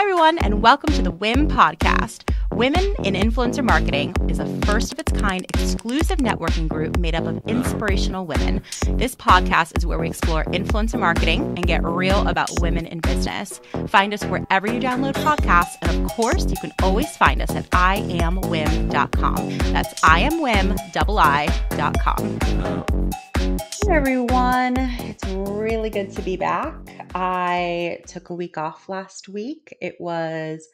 Hi, everyone, and welcome to the WIM podcast. Women in Influencer Marketing is a first of its kind exclusive networking group made up of inspirational women. This podcast is where we explore influencer marketing and get real about women in business. Find us wherever you download podcasts, and of course, you can always find us at iamwim.com. That's iamwim.com. Hey everyone, it's really good to be back. I took a week off last week. It was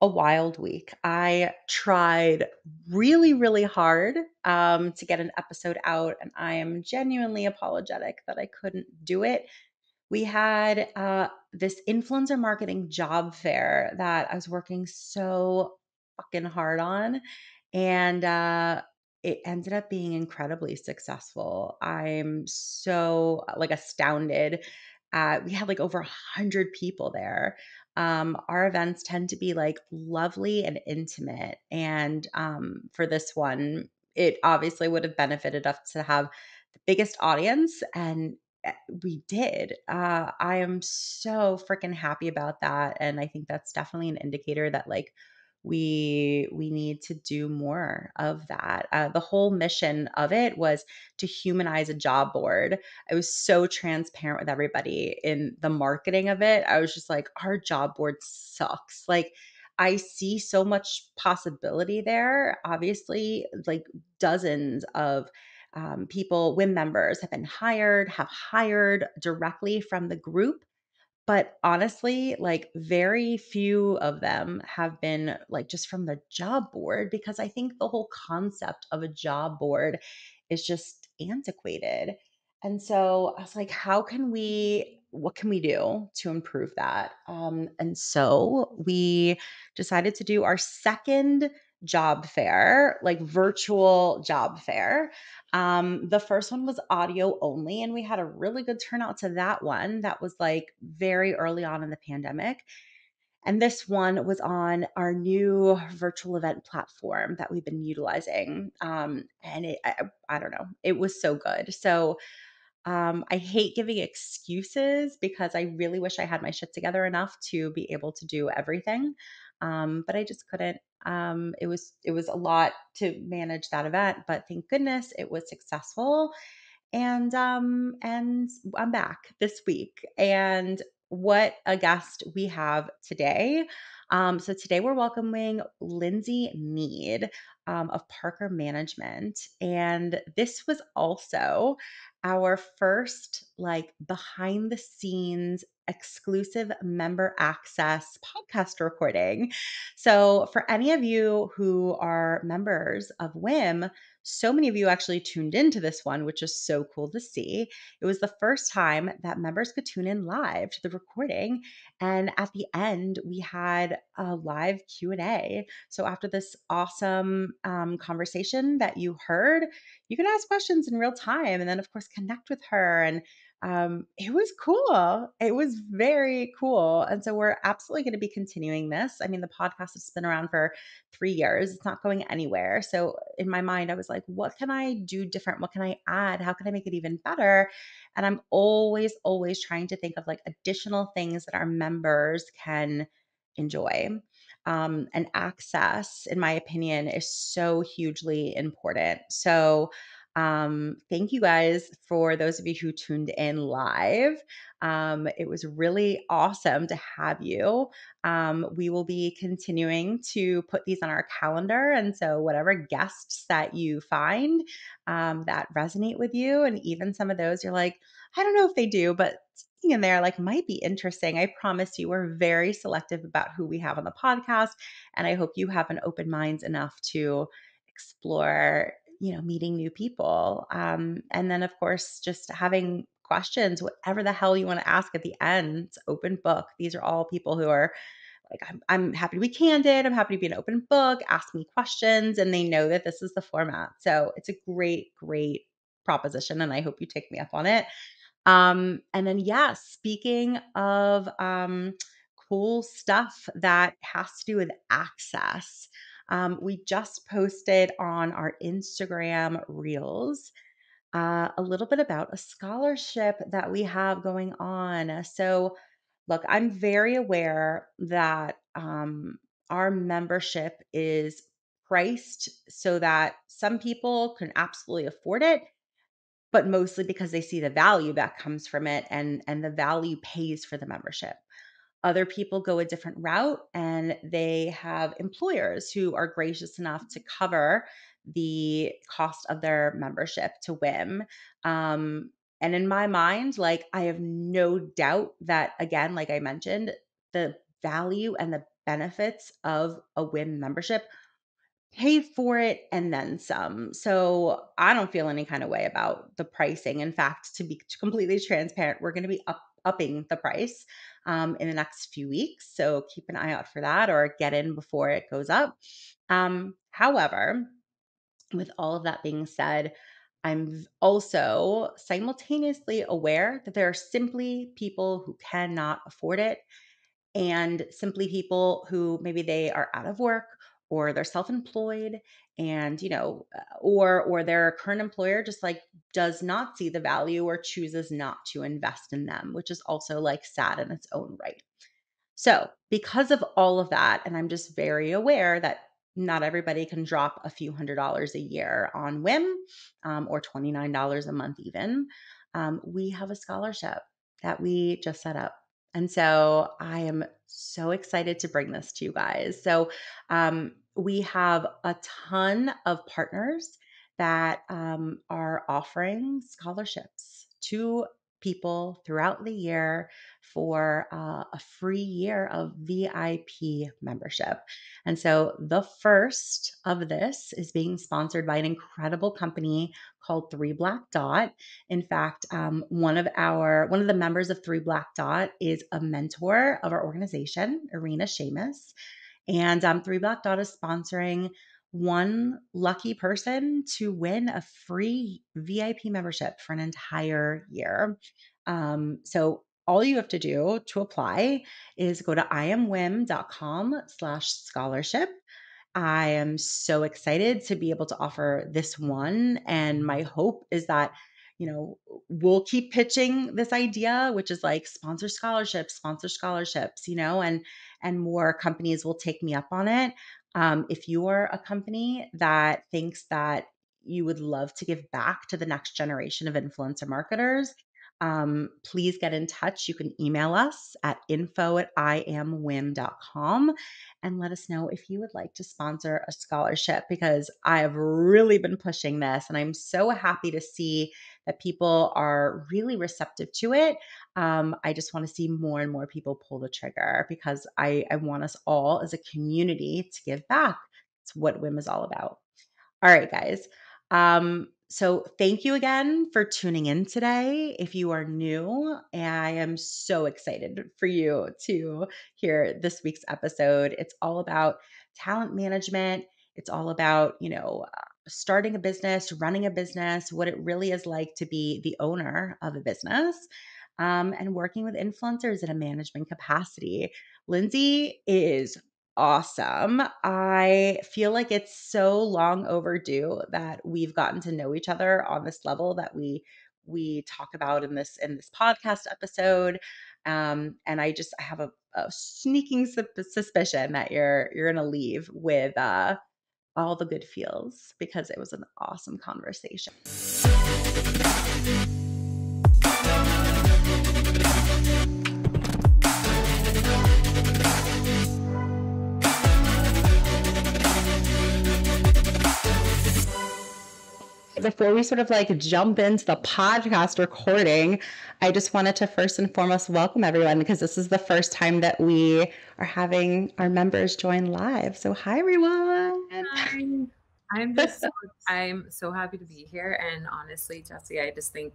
a wild week. I tried really hard to get an episode out, and I am genuinely apologetic that I couldn't do it. We had this influencer marketing job fair that I was working so fucking hard on, and it ended up being incredibly successful. I'm so astounded. We had over 100 people there. Our events tend to be lovely and intimate, and for this one, it obviously would have benefited us to have the biggest audience, and we did. I am so freaking happy about that, and I think that's definitely an indicator that we need to do more of that. The whole mission of it was to humanize a job board. I was so transparent with everybody in the marketing of it. I was just like, our job board sucks. I see so much possibility there. Obviously, dozens of people, WIM members have hired directly from the group. But honestly, very few of them have been just from the job board, because I think the whole concept of a job board is just antiquated. And so I was like, what can we do to improve that? And so we decided to do our second job fair, virtual job fair. The first one was audio only, and we had a really good turnout to that one. That was very early on in the pandemic. And this one was on our new virtual event platform that we've been utilizing. I don't know, it was so good. So I hate giving excuses because I really wish I had my shit together enough to be able to do everything. But I just couldn't. It was a lot to manage that event, but thank goodness it was successful. And I'm back this week. And what a guest we have today. So today we're welcoming Lindsay Mead of Parker Management. And this was also our first behind the scenes exclusive member access podcast recording. So for any of you who are members of WIM, so many of you actually tuned into this one, which is so cool to see. It was the first time that members could tune in live to the recording, and at the end we had a live Q&A. So after this awesome conversation that you heard, you can ask questions in real time, and then of course connect with her. And it was cool. It was very cool. And so we're absolutely going to be continuing this. I mean, the podcast has been around for 3 years. It's not going anywhere. So in my mind, I was like, what can I do different? What can I add? How can I make it even better? And I'm always trying to think of additional things that our members can enjoy. And access, in my opinion, is so hugely important. So thank you guys for those of you who tuned in live. It was really awesome to have you. We will be continuing to put these on our calendar. And so whatever guests that you find that resonate with you, and even some of those you're like, I don't know if they do, but something in there might be interesting. I promise you, we're very selective about who we have on the podcast. And I hope you have an open mind enough to explore meeting new people. And then, of course, just having questions, whatever the hell you want to ask at the end. It's open book. These are all people who are I'm happy to be candid. I'm happy to be an open book. Ask me questions, and they know that this is the format. So it's a great proposition, and I hope you take me up on it. And then, yeah, speaking of cool stuff that has to do with access, we just posted on our Instagram reels a little bit about a scholarship that we have going on. So Look, I'm very aware that our membership is priced so that some people can absolutely afford it, but mostly because they see the value that comes from it and the value pays for the membership. Other people go a different route and they have employers who are gracious enough to cover the cost of their membership to WIM. Um, and in my mind, like I have no doubt that, again, like I mentioned, the value and the benefits of a WIM membership pay for it and then some. So I don't feel any kind of way about the pricing. In fact, to be completely transparent, we're going to be upping the price in the next few weeks. So keep an eye out for that or get in before it goes up. However, with all of that being said, also simultaneously aware that there are simply people who cannot afford it and simply people who maybe they are out of work or they're self-employed and or their current employer just like does not see the value or chooses not to invest in them, which is also like sad in its own right. So, because of all of that, and I'm just very aware that not everybody can drop a few $100s a year on whim, or $29 a month, even. We have a scholarship that we just set up. And so I am so excited to bring this to you guys. So, we have a ton of partners that are offering scholarships to people throughout the year for a free year of VIP membership. And so the first of this is being sponsored by an incredible company called Three Black Dot. In fact, one of the members of Three Black Dot is a mentor of our organization, Irina Seamus. And Three Black Dot is sponsoring one lucky person to win a free VIP membership for an entire year. So all you have to do to apply is go to iamwim.com/scholarship. I am so excited to be able to offer this one. And my hope is that, we'll keep pitching this idea, which is like sponsor scholarships, and more companies will take me up on it. If you're a company that thinks that you would love to give back to the next generation of influencer marketers, please get in touch. You can email us at info@iamwim.com and let us know if you would like to sponsor a scholarship because I have really been pushing this and I'm so happy to see that people are really receptive to it. I just want to see more and more people pull the trigger because I want us all as a community to give back. It's what WIM is all about. All right, guys. So thank you again for tuning in today. If you are new, I am so excited for you to hear this week's episode. It's all about talent management. It's all about, starting a business, running a business, what it really is like to be the owner of a business, and working with influencers in a management capacity. Lindsay is awesome. I feel like it's so long overdue that we've gotten to know each other on this level that we talk about in this podcast episode. And I have a sneaking suspicion that you're gonna leave with all the good feels because it was an awesome conversation. Before we sort of like jump into the podcast recording, I just wanted to first and foremost welcome everyone because this is the first time that we are having our members join live. So hi everyone. Hi. I'm so happy to be here. And honestly, Jesse, I just think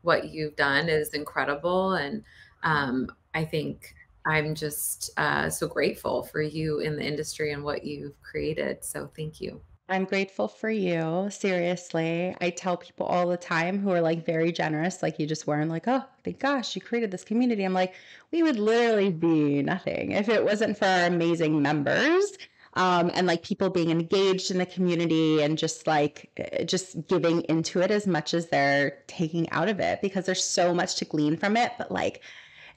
what you've done is incredible. And I think I'm just so grateful for you in the industry and what you've created. So thank you. I'm grateful for you. Seriously. I tell people all the time who are like very generous, like you just were, and like, oh, thank gosh, you created this community. I'm like, we would literally be nothing if it wasn't for our amazing members. And like people being engaged in the community and just like just giving into it as much as they're taking out of it because there's so much to glean from it. But like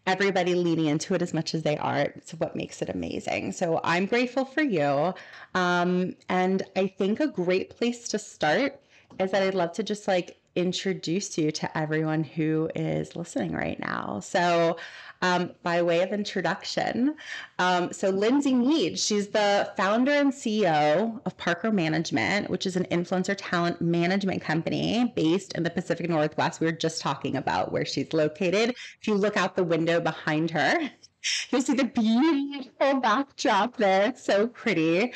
everybody leaning into it as much as they are. It's what makes it amazing. So I'm grateful for you. And I think a great place to start is that I'd love to just like introduce you to everyone who is listening right now. So, by way of introduction, so Lindsay Mead, she's the founder and CEO of Parker Management, which is an influencer talent management company based in the Pacific Northwest. We were just talking about where she's located. If you look out the window behind her, you'll see the beautiful backdrop there. It's so pretty.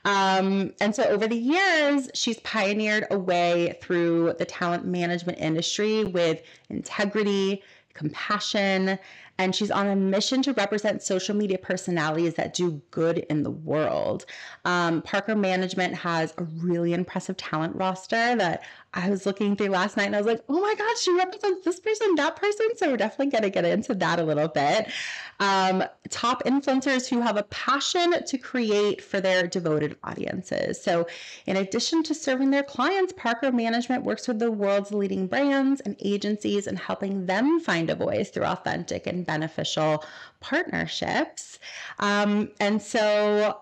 And so over the years, she's pioneered a way through the talent management industry with integrity, compassion, and she's on a mission to represent social media personalities that do good in the world. Parker Management has a really impressive talent roster that I was looking through last night and I was like, oh my God, she represents this person, that person. So we're definitely going to get into that a little bit. Top influencers who have a passion to create for their devoted audiences. So, in addition to serving their clients, Parker Management works with the world's leading brands and agencies and helping them find a voice through authentic and beneficial partnerships. And so,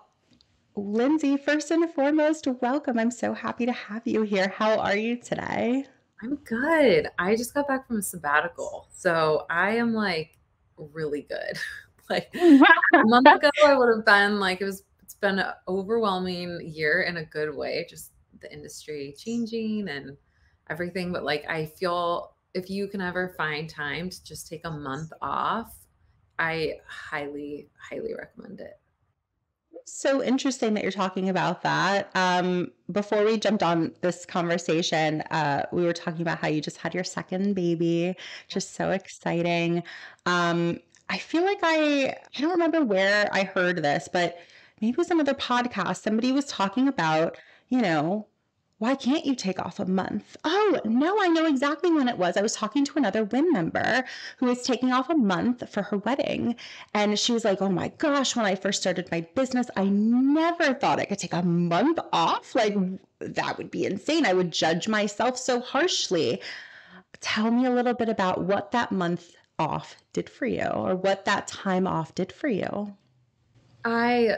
Lindsay, first and foremost, welcome. I'm so happy to have you here. How are you today? I'm good. I just got back from a sabbatical. So I am like really good. Like a month ago, I would have been like, it's been an overwhelming year in a good way, just the industry changing and everything. But like, I feel if you can ever find time to just take a month off, I highly, highly recommend it. So interesting that you're talking about that. Before we jumped on this conversation, we were talking about how you just had your second baby, just so exciting. I feel like I don't remember where I heard this, but maybe it was another podcast. Somebody was talking about, you know, why can't you take off a month? Oh, no, I know exactly when it was. I was talking to another WIN member who was taking off a month for her wedding. And she was like, oh my gosh, when I first started my business, I never thought I could take a month off. Like, that would be insane. I would judge myself so harshly. Tell me a little bit about what that month off did for you or what that time off did for you. I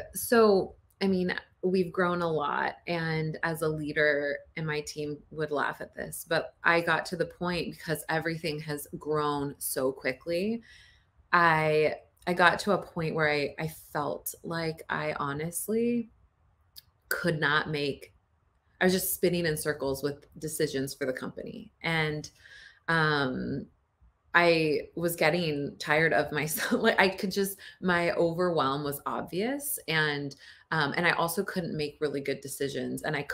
mean, we've grown a lot. And as a leader, and my team would laugh at this, but I got to the point because everything has grown so quickly. I I got to a point where I felt like I honestly could not make I was just spinning in circles with decisions for the company. And um I was getting tired of myself. Like I could just my overwhelm was obvious and I also couldn't make really good decisions and I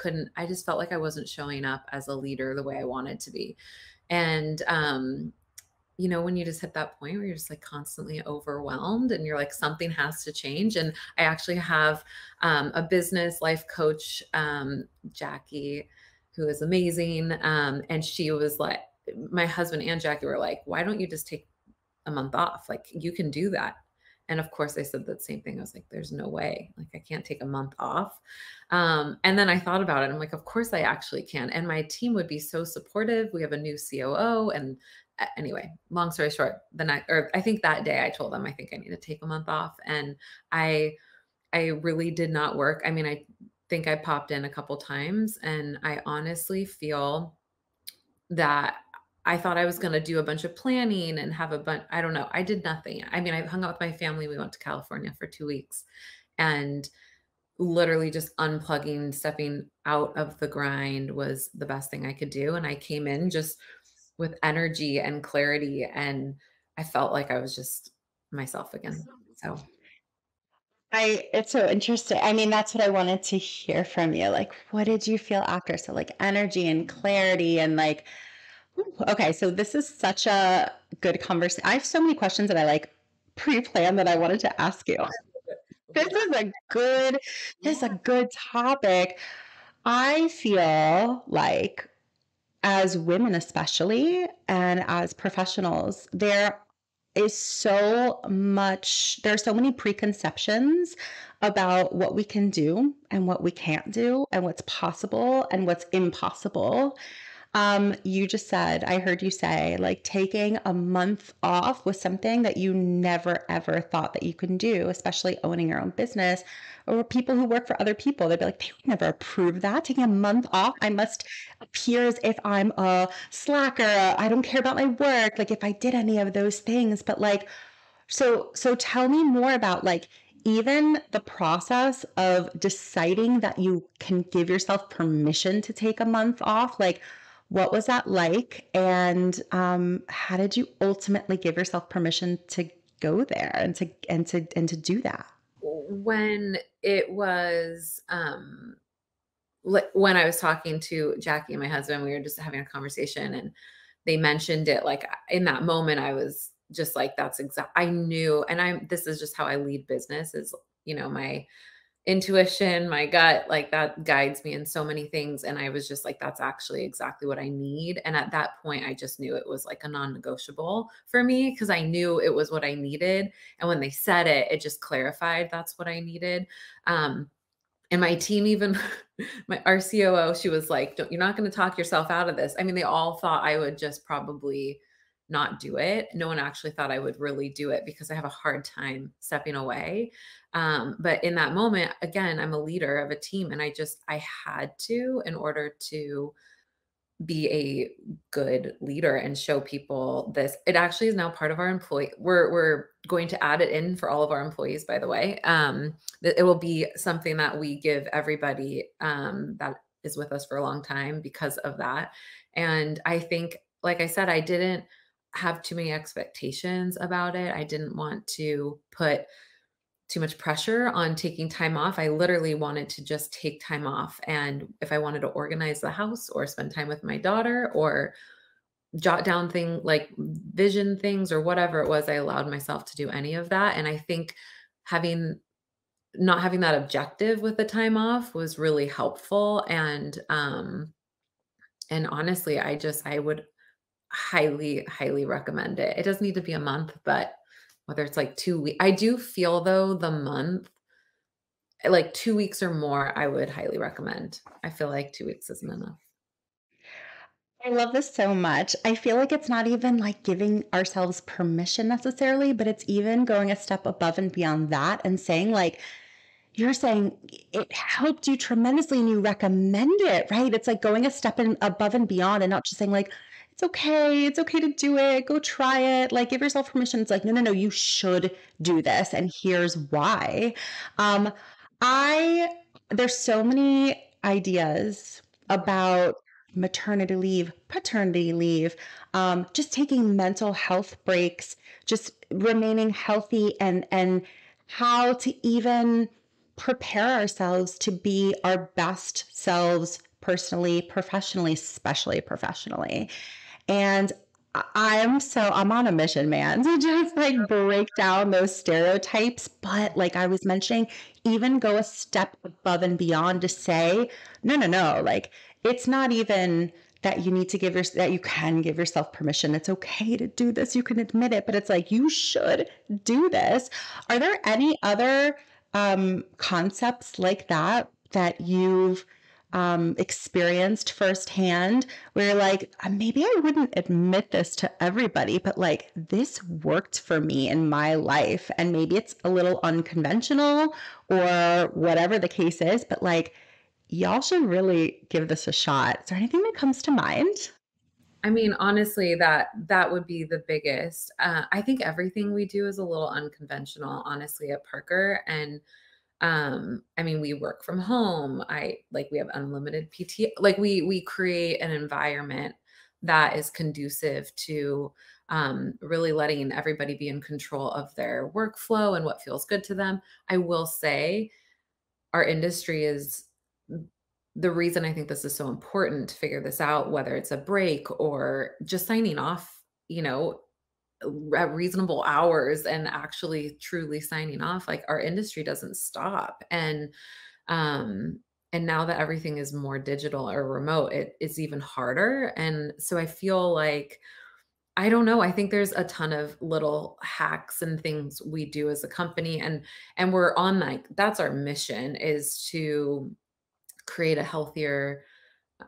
just felt like I wasn't showing up as a leader the way I wanted to be. And when you just hit that point where you're just like constantly overwhelmed and you're like something has to change. And I actually have a business life coach, Jackie, who is amazing. And she was like, my husband and Jackie were like, why don't you just take a month off? Like you can do that. And of course I said that same thing. I was like, there's no way, like I can't take a month off. And then I thought about it. I'm like, of course I actually can. And my team would be so supportive. We have a new COO. And anyway, long story short, I think that day I told them, I think I need to take a month off. And I, I really did not work. I mean, I think I popped in a couple times and I honestly feel that I thought I was gonna do a bunch of planning and have a bunch. I don't know. I did nothing. I mean, I hung out with my family. We went to California for 2 weeks and literally just unplugging, stepping out of the grind was the best thing I could do. And I came in just with energy and clarity, and I felt like I was just myself again. So It's so interesting. I mean, that's what I wanted to hear from you. Like, what did you feel after? So, like, energy and clarity, and like, ooh, okay, so this is such a good conversation. I have so many questions that I like pre-planned that I wanted to ask you. This is a good, this is a yeah. good topic. I feel like as women especially and as professionals, there are so many preconceptions about what we can do and what we can't do and what's possible and what's impossible. You just said, I heard you say, like, taking a month off was something that you never ever thought that you can do, especially owning your own business or people who work for other people. They'd be like, they would never approve that. Taking a month off, I must appear as if I'm a slacker. I don't care about my work. Like, if I did any of those things, but like, so tell me more about like even the process of deciding that you can give yourself permission to take a month off. Like, what was that like? And how did you ultimately give yourself permission to go there and to do that? When it was, when I was talking to Jackie and my husband, we were just having a conversation and they mentioned it, like, in that moment, I was just like, that's exact I knew, and this is just how I lead business is, my intuition, my gut, like, that guides me in so many things, and I was just like, "That's actually exactly what I need," and at that point, I just knew it was, like, a non-negotiable for me because I knew it was what I needed, and when they said it, it just clarified that's what I needed, and my team even our COO, she was like, "Don't You're not gonna talk yourself out of this." I mean, they all thought I would just probably not do it. No one actually thought I would really do it because I have a hard time stepping away. But in that moment, again, I'm a leader of a team and I had to in order to be a good leader and show people this. It actually is now part of our employee. We're going to add it in for all of our employees, by the way. That it will be something that we give everybody that is with us for a long time because of that. And I think, like I said, I didn't have too many expectations about it. I didn't want to put too much pressure on taking time off. I literally wanted to just take time off. And if I wanted to organize the house or spend time with my daughter or jot down vision things or whatever it was, I allowed myself to do any of that. And I think having not having that objective with the time off was really helpful. And honestly, I would highly, highly recommend it. It doesn't need to be a month, but whether it's like 2 weeks. I do feel though the month like 2 weeks or more, I would highly recommend. I feel like 2 weeks isn't enough. I love this so much. I feel like it's not even like giving ourselves permission necessarily, but it's even going a step above and beyond that and saying, like, you're saying it helped you tremendously and you recommend it, right? It's like going a step above and beyond and not just saying, like, it's okay to do it, go try it, like, give yourself permission. It's like, no, no, no, you should do this, and here's why. Um, I There's so many ideas about maternity leave, paternity leave, just taking mental health breaks, just remaining healthy and how to even prepare ourselves to be our best selves personally, professionally, especially professionally. And I'm on a mission, man, to just like break down those stereotypes. But like I was mentioning, even go a step above and beyond to say, no, no, no, like it's not even that you need to that you can give yourself permission. It's okay to do this. You can admit it, but it's like you should do this. Are there any other concepts like that that you've experienced firsthand where you're like, maybe I wouldn't admit this to everybody, but like this worked for me in my life. And maybe it's a little unconventional or whatever the case is, but like, y'all should really give this a shot. Is there anything that comes to mind? I mean, honestly, that would be the biggest. I think everything we do is a little unconventional, honestly, at Parker. And I mean, we work from home. We have unlimited PT. Like we create an environment that is conducive to really letting everybody be in control of their workflow and what feels good to them. I will say our industry is the reason I think this is so important to figure this out, whether it's a break or just signing off, at reasonable hours and actually truly signing off, like our industry doesn't stop. And now that everything is more digital or remote, it's even harder. And so I feel like I don't know. I think there's a ton of little hacks and things we do as a company and we're on like that's our mission is to create a healthier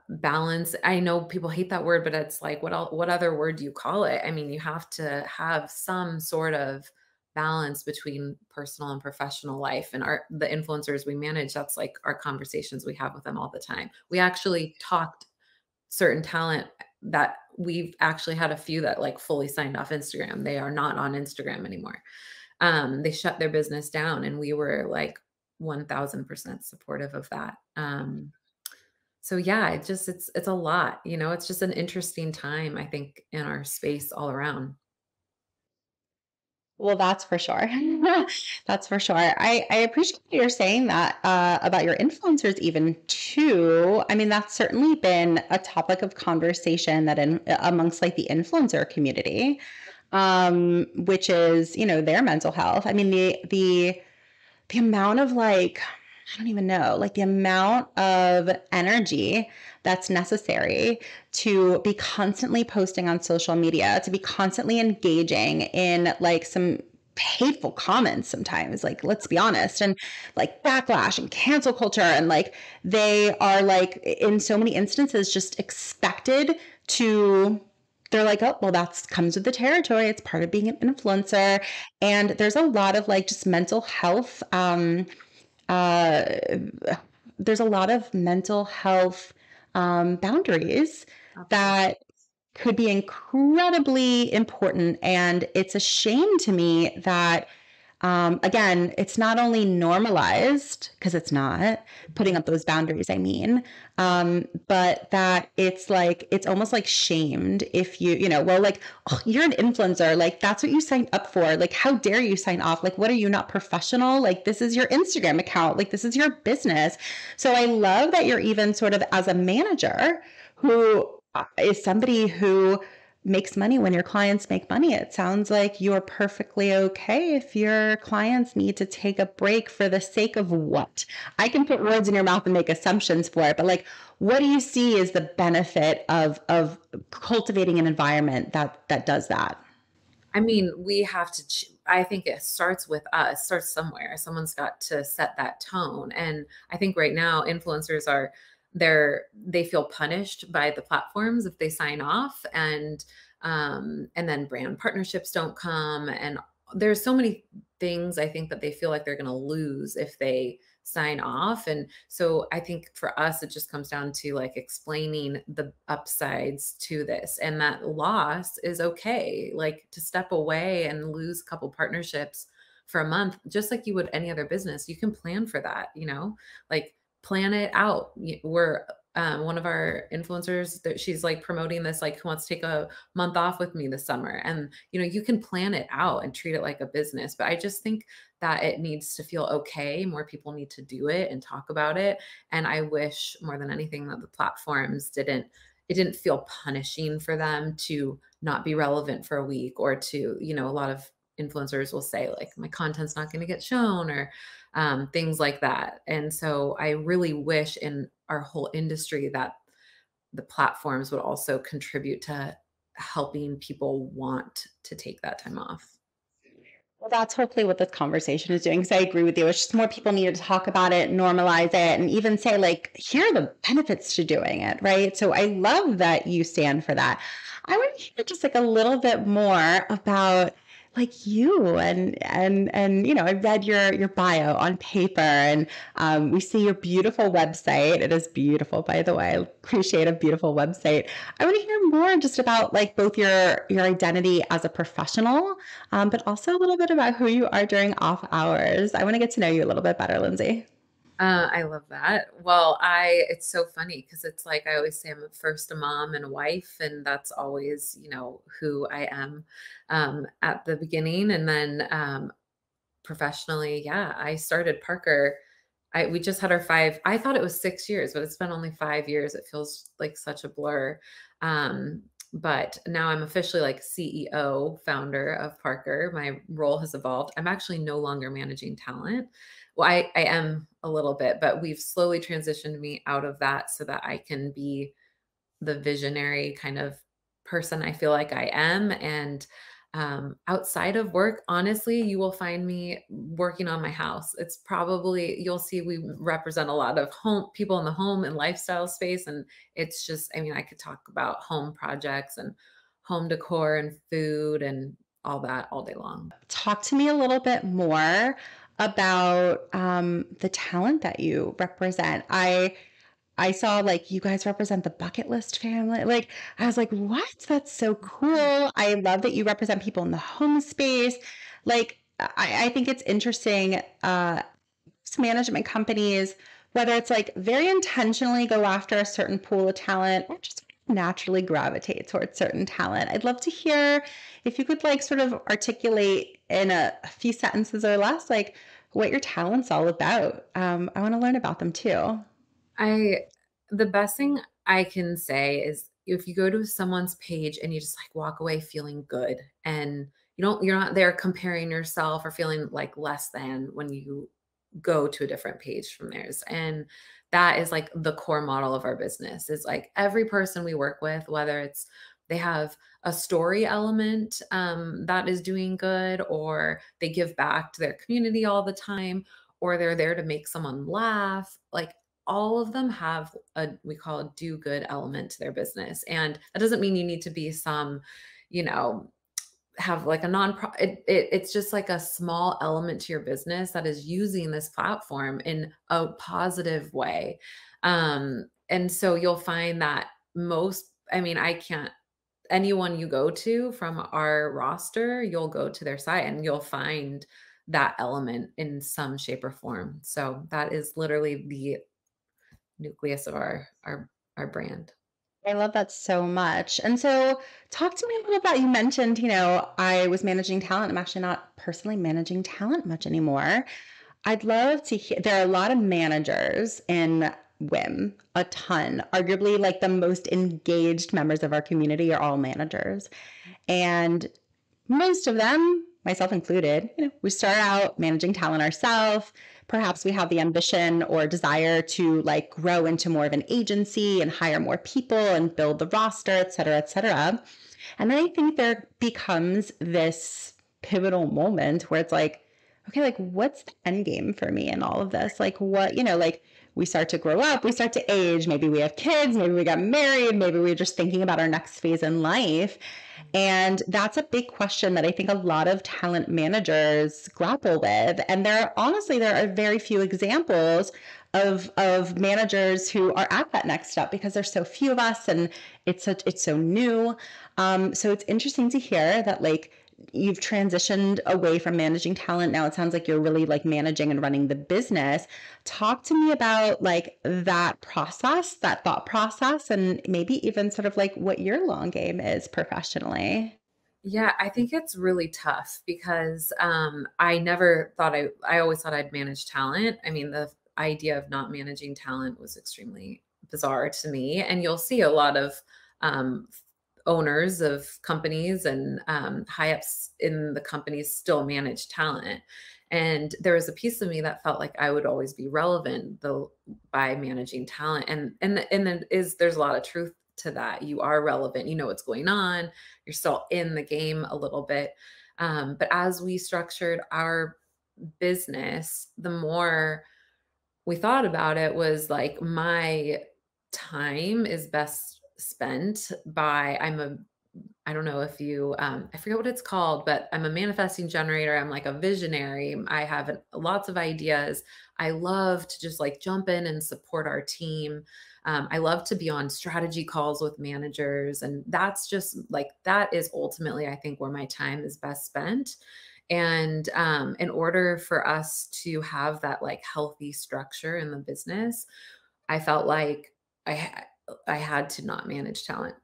balance. I know people hate that word, but it's like, what other word do you call it? I mean, you have to have some sort of balance between personal and professional life, and the influencers we manage, that's like our conversations we have with them all the time. We actually talked certain talent that we've actually had a few that like fully signed off Instagram. They are not on Instagram anymore. They shut their business down, and we were like 1000% supportive of that. So yeah, it's a lot, it's just an interesting time, I think, in our space all around. Well, that's for sure. That's for sure. I appreciate that you're saying that about your influencers, even too. I mean, that's certainly been a topic of conversation that in amongst like the influencer community, which is their mental health. I mean, the amount of like, I don't even know, like the amount of energy that's necessary to be constantly posting on social media, to be constantly engaging in like some hateful comments sometimes, like let's be honest, and like backlash and cancel culture, and like they are like in so many instances just expected to, they're like, oh, well, that's comes with the territory. It's part of being an influencer. And there's a lot of like just mental health. Uh, there's a lot of mental health boundaries Absolutely. that could be incredibly important. And it's a shame to me that again, it's not only normalized, because it's not putting Mhm. up those boundaries, I mean, but that it's like, it's almost like shamed if well, like, oh, you're an influencer. Like, that's what you signed up for. Like, how dare you sign off? Like, what are you, not professional? Like, this is your Instagram account. Like, this is your business. So I love that you're even sort of as a manager who is somebody who makes money when your clients make money. It sounds like you're perfectly okay if your clients need to take a break for the sake of what? I can put words in your mouth and make assumptions for it, but like what do you see as the benefit of cultivating an environment that does that? I mean, we have to I think it starts with us, starts somewhere. Someone's got to set that tone. And I think right now influencers they feel punished by the platforms if they sign off, and then brand partnerships don't come, and there's so many things I think that they feel like they're going to lose if they sign off. And so I think for us it just comes down to like explaining the upsides to this, and that loss is okay, like to step away and lose a couple partnerships for a month just like you would any other business. You can plan for that, like plan it out. We're one of our influencers that she's like promoting this, like who wants to take a month off with me this summer, and you can plan it out and treat it like a business. But I just think that it needs to feel okay. More people need to do it and talk about it. And I wish more than anything that the platforms didn't feel punishing for them to not be relevant for a week, or to, a lot of influencers will say like my content's not going to get shown, or things like that. And so I really wish in our whole industry that the platforms would also contribute to helping people want to take that time off. Well, that's hopefully what this conversation is doing. Because I agree with you. It's just more people need to talk about it, normalize it, and even say, like, here are the benefits to doing it, right? So I love that you stand for that. I want to hear just like a little bit more about like you and I read your bio on paper, and we see your beautiful website. It is beautiful, by the way. I appreciate a beautiful website. I want to hear more just about like both your identity as a professional, but also a little bit about who you are during off hours. I want to get to know you a little bit better, Lindsay. I love that. Well, it's so funny because it's like I always say I'm first a mom and a wife, and that's always, who I am at the beginning. And then professionally, yeah, I started Parker. We just had our I thought it was 6 years, but it's been only 5 years. It feels like such a blur. Um, but now I'm officially like CEO, founder of Parker. My role has evolved. I'm actually no longer managing talent. Well, I am a little bit, but we've slowly transitioned me out of that so that I can be the visionary kind of person I feel like I am. And Outside of work, honestly, you will find me working on my house. It's probably you'll see we represent a lot of home people in the home and lifestyle space, and it's just I mean, I could talk about home projects and home decor and food and all that all day long. Talk to me a little bit more about the talent that you represent. I saw like you guys represent the bucket list family. Like I was like, what? That's so cool. I love that you represent people in the home space. Like I think it's interesting. Management companies, whether it's like very intentionally go after a certain pool of talent or just naturally gravitate towards certain talent. I'd love to hear if you could like sort of articulate in a few sentences or less, like what your talent's all about. I want to learn about them too. I the best thing I can say is if you go to someone's page and you just like walk away feeling good and you're not there comparing yourself or feeling like less than when you go to a different page from theirs. And that is like the core model of our business is like every person we work with, whether it's they have a story element that is doing good, or they give back to their community all the time, or they're there to make someone laugh. Like all of them have a we call a do good element to their business. And that doesn't mean you need to be some, you know, have like a it's just like a small element to your business that is using this platform in a positive way. And so you'll find that most I mean, I can't anyone you go to from our roster, you'll go to their site and you'll find that element in some shape or form. So that is literally the nucleus of our brand. I love that so much. And so, talk to me a little about you mentioned, I was managing talent. I'm actually not personally managing talent much anymore. I'd love to hear. There are a lot of managers in WIM, a ton. Arguably, like the most engaged members of our community are all managers. And most of them, myself included, we start out managing talent ourselves. Perhaps we have the ambition or desire to like grow into more of an agency and hire more people and build the roster, et cetera, et cetera. And then I think there becomes this pivotal moment where it's like, okay, like what's the end game for me in all of this? Like what, like we start to grow up, we start to age, maybe we have kids, maybe we got married, maybe we're just thinking about our next phase in life. And that's a big question that I think a lot of talent managers grapple with. And there are very few examples of managers who are at that next step because there's so few of us and it's so new. So it's interesting to hear that like you've transitioned away from managing talent. Now it sounds like you're really like managing and running the business. Talk to me about like that process, that thought process, and maybe even sort of like what your long game is professionally. Yeah, I think it's really tough because I never thought I always thought I'd manage talent. I mean, the idea of not managing talent was extremely bizarre to me. And you'll see a lot of owners of companies and high ups in the companies still manage talent. And there was a piece of me that felt like I would always be relevant though by managing talent. And then is there's a lot of truth to that. You are relevant, you know what's going on, you're still in the game a little bit. But as we structured our business, the more we thought about it was like my time is best spent by I don't know if you I forget what it's called, but I'm a manifesting generator. I'm like a visionary. I have lots of ideas. I love to just like jump in and support our team. I love to be on strategy calls with managers. And that's just like, that is ultimately, I think, where my time is best spent. And in order for us to have that like healthy structure in the business, I felt like I had to not manage talent.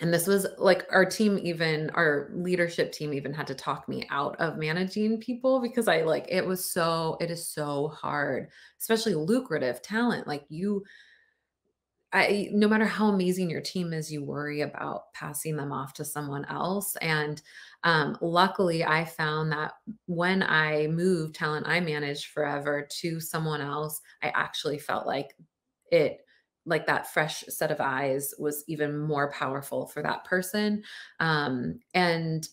And this was like our team even our leadership team even had to talk me out of managing people because I like it is so hard, especially lucrative talent. Like no matter how amazing your team is, you worry about passing them off to someone else. And luckily, I found that when I moved talent I managed forever to someone else, I actually felt like it, like that fresh set of eyes was even more powerful for that person. And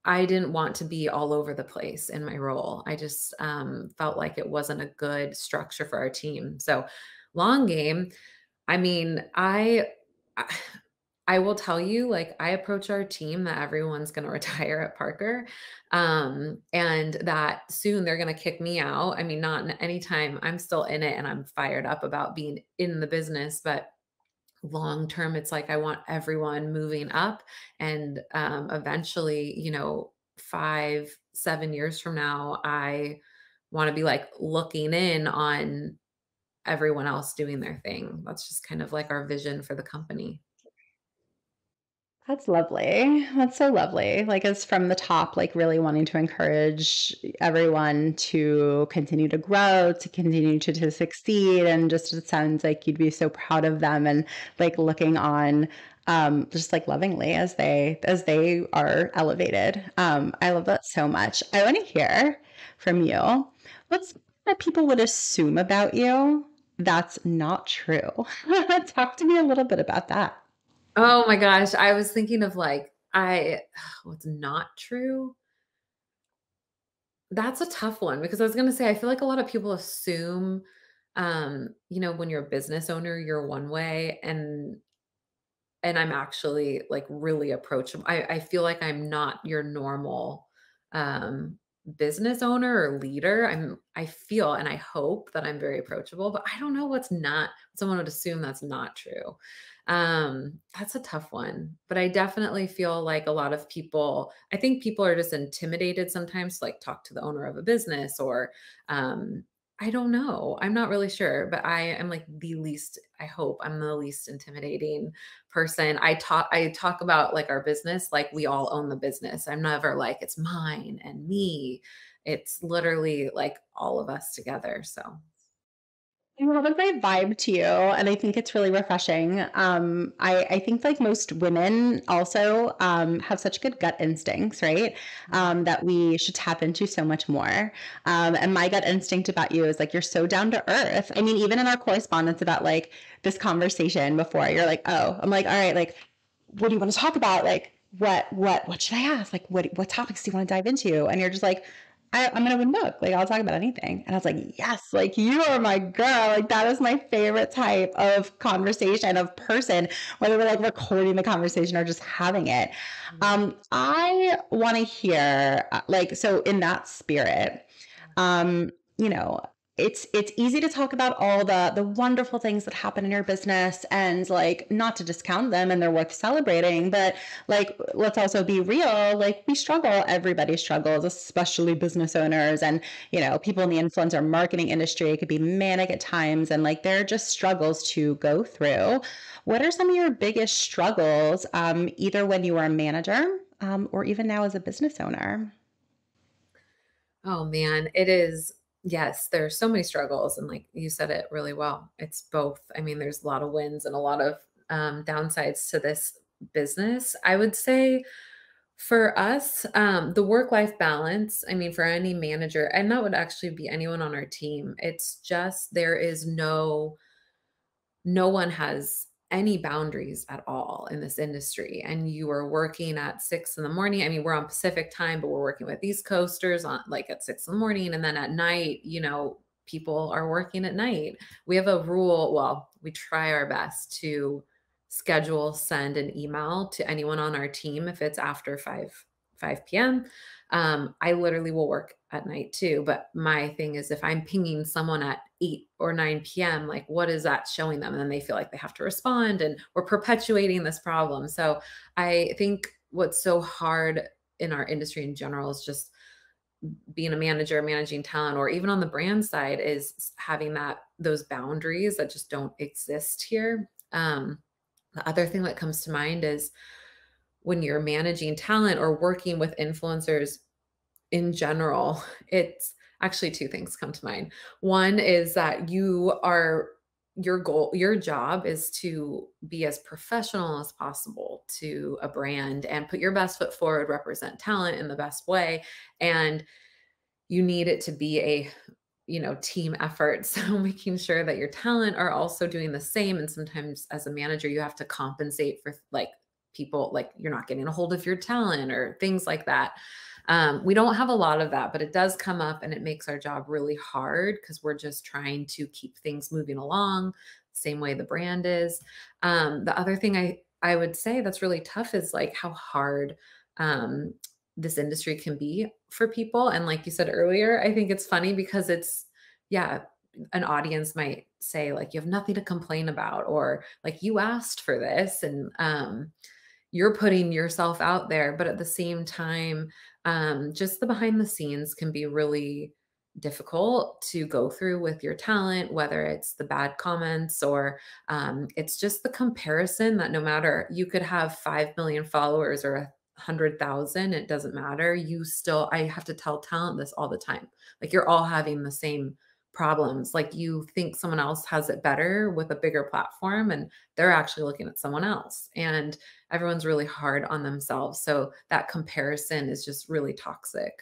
I didn't want to be all over the place in my role. I just felt like it wasn't a good structure for our team. So, long game, I mean, I I will tell you, like, I approach our team that everyone's gonna retire at Parker, and that soon they're gonna kick me out. I mean, not in any time. I'm still in it and I'm fired up about being in the business, but long term, it's like I want everyone moving up and, eventually, 5, 7 years from now, I wanna be, like, looking in on everyone else doing their thing. That's just kind of like our vision for the company. That's lovely. That's so lovely. Like, it's from the top, like, really wanting to encourage everyone to continue to grow, to continue to succeed, and just it sounds like you'd be so proud of them and, like, looking on, just, like, lovingly as they are elevated. I love that so much. I wanna hear from you. What's that people would assume about you that's not true? Talk to me a little bit about that. Oh my gosh, I was thinking of, like, what's not true? That's a tough one because I was gonna say I feel like a lot of people assume, when you're a business owner, you're one way, and I'm actually, like, really approachable. I feel like I'm not your normal, business owner or leader. I feel and I hope that I'm very approachable, but I don't know what's not someone would assume that's not true. That's a tough one, but I definitely feel like a lot of people I think people are just intimidated sometimes to, like, talk to the owner of a business or, I don't know. I'm not really sure, but I am, like, the least I hope I'm the least intimidating person. I talk about, like, our business like we all own the business. I'm never like, "It's mine and me." It's literally, like, all of us together, so You have a great vibe to you, and I think it's really refreshing. I think like most women also have such good gut instincts, right? Mhm. That we should tap into so much more. And my gut instinct about you is like you're so down to earth. I mean, even in our correspondence about like this conversation before, you're like, oh, I'm like, all right, like what do you want to talk about? Like, what should I ask? Like, what topics do you want to dive into? And you're just like, I'm an open book. Like, I'll talk about anything. And I was like, yes, like you are my girl. Like, that is my favorite type of conversation, of person, whether we're like recording the conversation or just having it. Mhm. I want to hear, like, so in that spirit, Yeah. um, you know, it's easy to talk about all the wonderful things that happen in your business and like not to discount them and they're worth celebrating, but like let's also be real, like we struggle, everybody struggles, especially business owners and people in the influencer marketing industry. It could be manic at times and like there are just struggles to go through. What are some of your biggest struggles, either when you were a manager, or even now as a business owner? Oh, man, it is yes, there's so many struggles, and, like, you said it really well. It's both. I mean, there's a lot of wins and a lot of, downsides to this business. I would say for us, the work-life balance, I mean, for any manager and that would actually be anyone on our team, it's just there is no one has any boundaries at all in this industry. And you are working at 6 in the morning. I mean, we're on Pacific time, but we're working with East Coasters on like at 6 in the morning. And then at night, people are working at night. We have a rule. Well, we try our best to schedule, send an email to anyone on our team if it's after 5 p.m. I literally will work at night too, but my thing is if I'm pinging someone at 8 or 9 p.m., like what is that showing them? And then they feel like they have to respond and we're perpetuating this problem. So I think what's so hard in our industry in general is just being a manager, managing talent, or even on the brand side is having those boundaries that just don't exist here. The other thing that comes to mind is when you're managing talent or working with influencers in general, it's actually 2 things come to mind. One is that your job is to be as professional as possible to a brand and put your best foot forward, represent talent in the best way, and you need it to be a, team effort. So making sure that your talent are also doing the same, and sometimes as a manager, you have to compensate for, like, people like you're not getting a hold of your talent or things like that. We don't have a lot of that, but it does come up and it makes our job really hard because we're just trying to keep things moving along, same way the brand is. The other thing I would say that's really tough is like how hard um, this industry can be for people. And like you said earlier, I think it's funny because yeah, an audience might say like you have nothing to complain about, or like you asked for this, and you're putting yourself out there, but at the same time, just the behind the scenes can be really difficult to go through with your talent, whether it's the bad comments or it's just the comparison that no matter you could have 5 million followers or 100,000, it doesn't matter. I have to tell talent this all the time. Like you're all having the same problems. Like you think someone else has it better with a bigger platform, and they're actually looking at someone else. And everyone's really hard on themselves. So that comparison is just really toxic.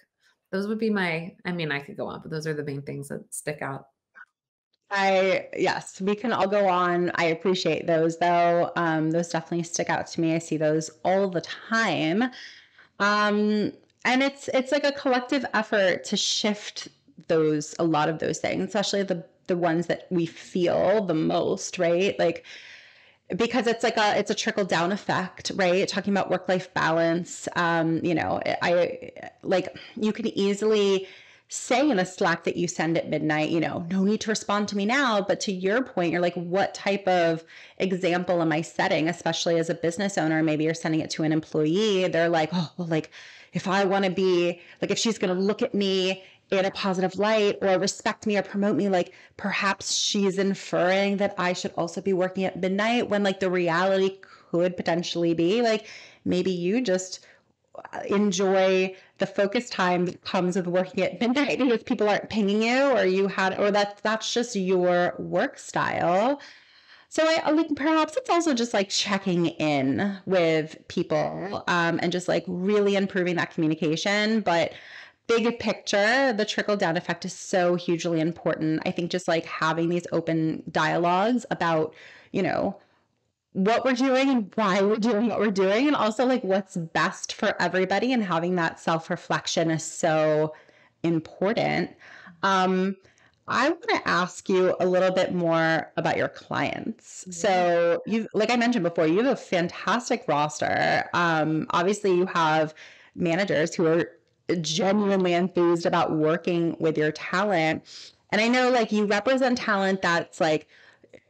Those would be I mean, I could go on, but those are the main things that stick out. Yes, we can all go on. I appreciate those though. Those definitely stick out to me. I see those all the time. Um, and it's like a collective effort to shift a lot of those things, especially the ones that we feel the most, right? Like because it's a trickle down effect, right? Talking about work life balance, I like you can easily say in a Slack that you send at midnight, no need to respond to me now. But to your point, you're like, what type of example am I setting? Especially as a business owner, maybe you're sending it to an employee. They're like, oh, well, like if I want to be like, if she's going to look at me in a positive light or respect me or promote me, like perhaps she's inferring that I should also be working at midnight, when like the reality could potentially be like maybe you just enjoy the focus time that comes with working at midnight because people aren't pinging you, or that's just your work style. So I like perhaps it's also just like checking in with people, and just like really improving that communication. But big picture, the trickle down effect is so hugely important. I think just like having these open dialogues about, you know, what we're doing and why we're doing what we're doing, and also like what's best for everybody, and having that self reflection is so important. Um, I want to ask you a little bit more about your clients. Yeah. So you, like I mentioned before, you have a fantastic roster. Obviously you have managers who are genuinely enthused about working with your talent. And I know like you represent talent that's like,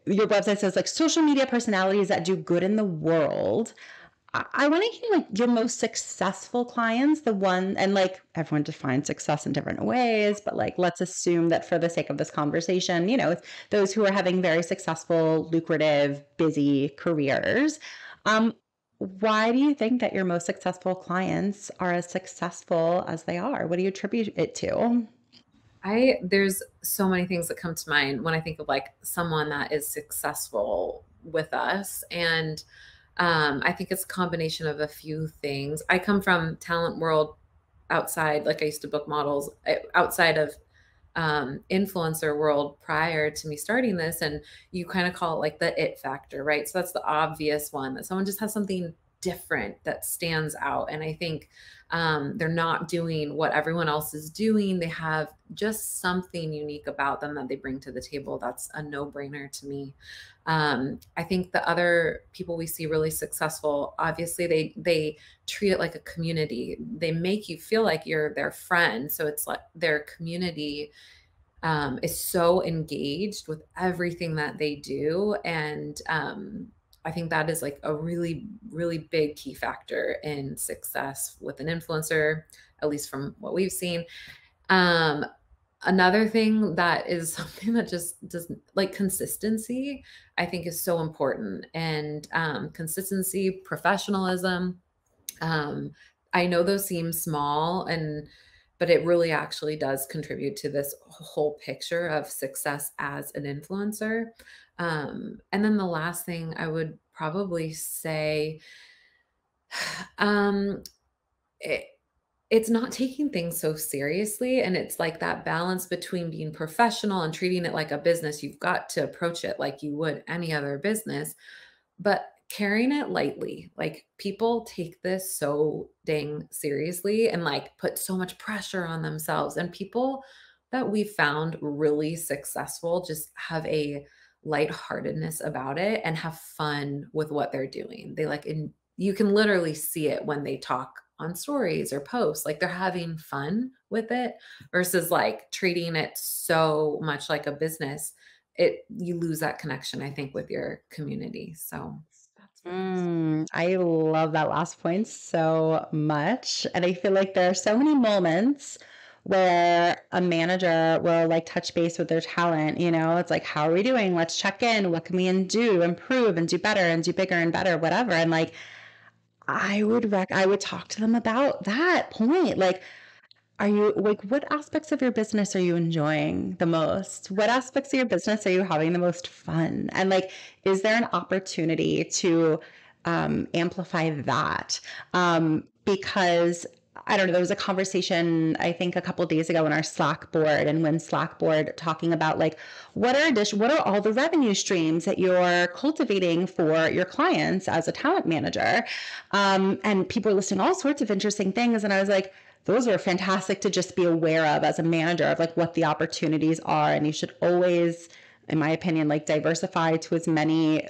your website says like social media personalities that do good in the world. I want to hear like your most successful clients, the one, and like everyone defines success in different ways, but like let's assume that for the sake of this conversation, it's those who are having very successful, lucrative, busy careers. Um, why do you think that your most successful clients are as successful as they are? What do you attribute it to? There's so many things that come to mind when I think of like someone that is successful with us. And I think it's a combination of a few things. I come from talent world outside, like I used to book models outside of influencer world prior to me starting this. And you kind of call it like the it factor, right? So that's the obvious one, that someone just has something different that stands out. And I think they're not doing what everyone else is doing. They have just something unique about them that they bring to the table. That's a no brainer to me. I think the other people we see really successful, obviously they treat it like a community. They make you feel like you're their friend. So it's like their community is so engaged with everything that they do. And I think that is like a really, really big key factor in success with an influencer, at least from what we've seen. Um, Another thing that is something that just does like consistency, I think is so important. And consistency, professionalism. Um, I know those seem small, but it really actually does contribute to this whole picture of success as an influencer. And then the last thing I would probably say, um, it, it's not taking things so seriously. And it's like that balance between being professional and treating it like a business. You've got to approach it like you would any other business, but carrying it lightly. Like people take this so dang seriously and like put so much pressure on themselves. And people that we found really successful just have a lightheartedness about it and have fun with what they're doing. They like, and you can literally see it when they talk on stories or posts, like they're having fun with it versus like treating it so much like a business. You lose that connection, I think, with your community. So that's what I'm seeing. I love that last point so much. And I feel like there are so many moments where a manager will like touch base with their talent. It's like, how are we doing? Let's check in. What can we do to improve and do better and do bigger and better, whatever. And like, I would talk to them about that point. Like, are you like, what aspects of your business are you enjoying the most? What aspects of your business are you having the most fun? And like, is there an opportunity to amplify that? Because I don't know, there was a conversation I think a couple days ago in our Slack board, and when Slack board talking about like what are all the revenue streams that you're cultivating for your clients as a talent manager? And people were listing all sorts of interesting things, and I was like, those are fantastic to just be aware of as a manager of like what the opportunities are. And you should always, in my opinion, like diversify to as many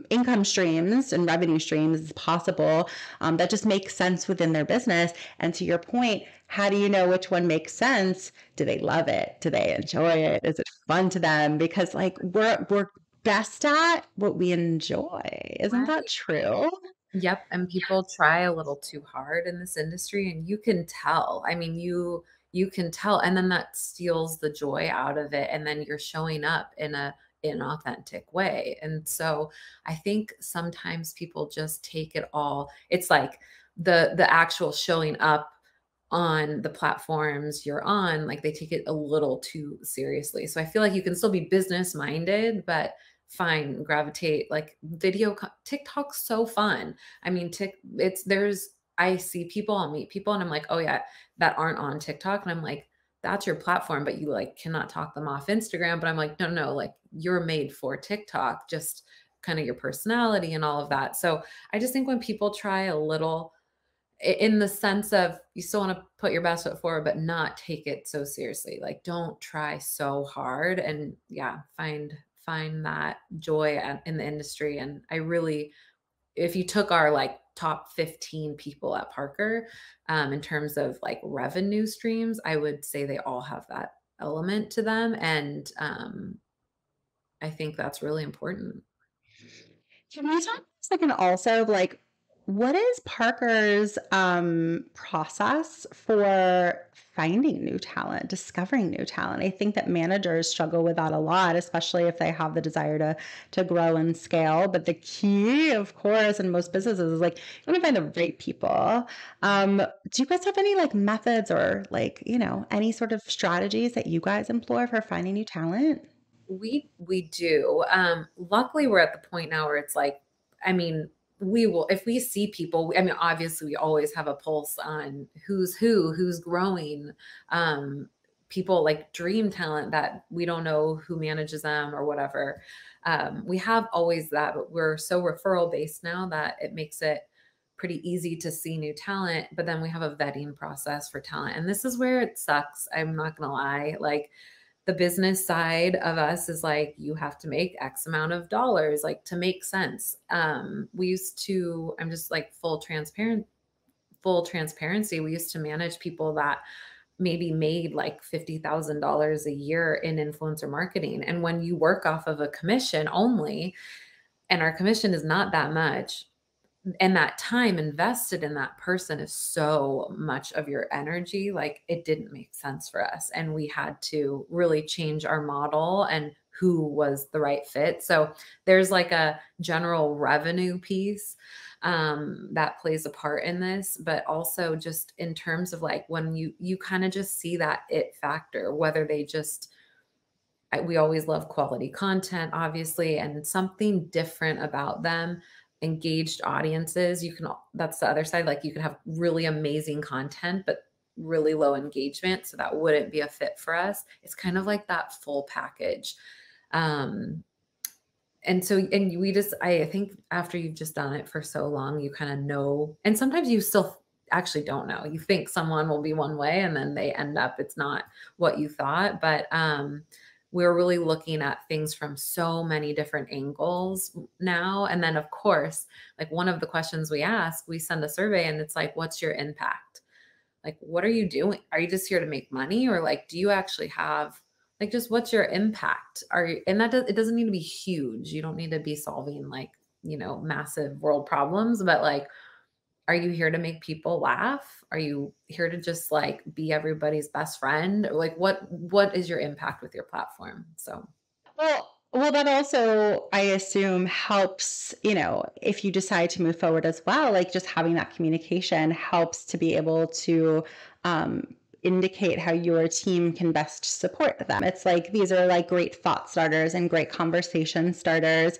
income streams and revenue streams as possible, that just makes sense within their business. And to your point, how do you know which one makes sense? Do they love it? Do they enjoy it? Is it fun to them? Because like we're best at what we enjoy. Isn't that Right. true? Yep, and people try a little too hard in this industry, and you can tell. I mean, you can tell, and then that steals the joy out of it, and then you're showing up in a inauthentic way. And so I think sometimes people just take it all. It's like the actual showing up on the platforms you're on, like they take it a little too seriously. So I feel like you can still be business minded, but fine, gravitate like TikTok's so fun. I mean, I see people, I'll meet people and I'm like, oh yeah, that aren't on TikTok. And I'm like, that's your platform, but you like cannot talk them off Instagram. But I'm like, no, no, like you're made for TikTok, just kind of your personality and all of that. So I just think when people try a little in the sense of you still want to put your best foot forward, but not take it so seriously. Like, don't try so hard, and yeah, find that joy in the industry. And I really, if you took our like top 15 people at Parker, in terms of like revenue streams, I would say they all have that element to them, and I think that's really important. Can we talk a second also of like what is Parker's process for finding new talent, discovering new talent? I think that managers struggle with that a lot, especially if they have the desire to grow and scale. But the key, of course, in most businesses is like you want to find the right people. Do you guys have any like methods or like, any sort of strategies that you guys employ for finding new talent? We do. Luckily, we're at the point now where it's like, I mean, we will if we see people. I mean, obviously, we always have a pulse on who's who's growing. People like dream talent that we don't know who manages them or whatever. We have always that, but we're so referral based now that it makes it pretty easy to see new talent. But then we have a vetting process for talent, and this is where it sucks. I'm not gonna lie, like the business side of us is like you have to make x amount of dollars like to make sense. We used to I'm just like full transparency, we used to manage people that maybe made like $50,000 a year in influencer marketing, and when you work off of a commission only and our commission is not that much, and that time invested in that person is so much of your energy, like it didn't make sense for us, and we had to really change our model and who was the right fit. So there's like a general revenue piece, that plays a part in this, but also just in terms of like when you kind of just see that it factor, whether they just we always love quality content, obviously, and something different about them. Engaged audiences, that's the other side. Like you can have really amazing content, but really low engagement. So that wouldn't be a fit for us. It's kind of like that full package. Um, And so and we just I think after you've just done it for so long, you kinda know, and sometimes you still actually don't know. You think someone will be one way and then they end up it's not what you thought, but, we're really looking at things from so many different angles now, and then, of course, like, one of the questions we ask, we send a survey and it's like, "What's your impact?" Like, what are you doing? Are you just here to make money? Or like, do you actually have like just what's your impact? Are you and that does it doesn't need to be huge. You don't need to be solving like, massive world problems, but like, are you here to make people laugh? Are you here to just like be everybody's best friend? Or like what is your impact with your platform? So Well, that also, I assume, helps, if you decide to move forward as well, like just having that communication helps to be able to um, indicate how your team can best support them. It's like these are like great thought starters and great conversation starters.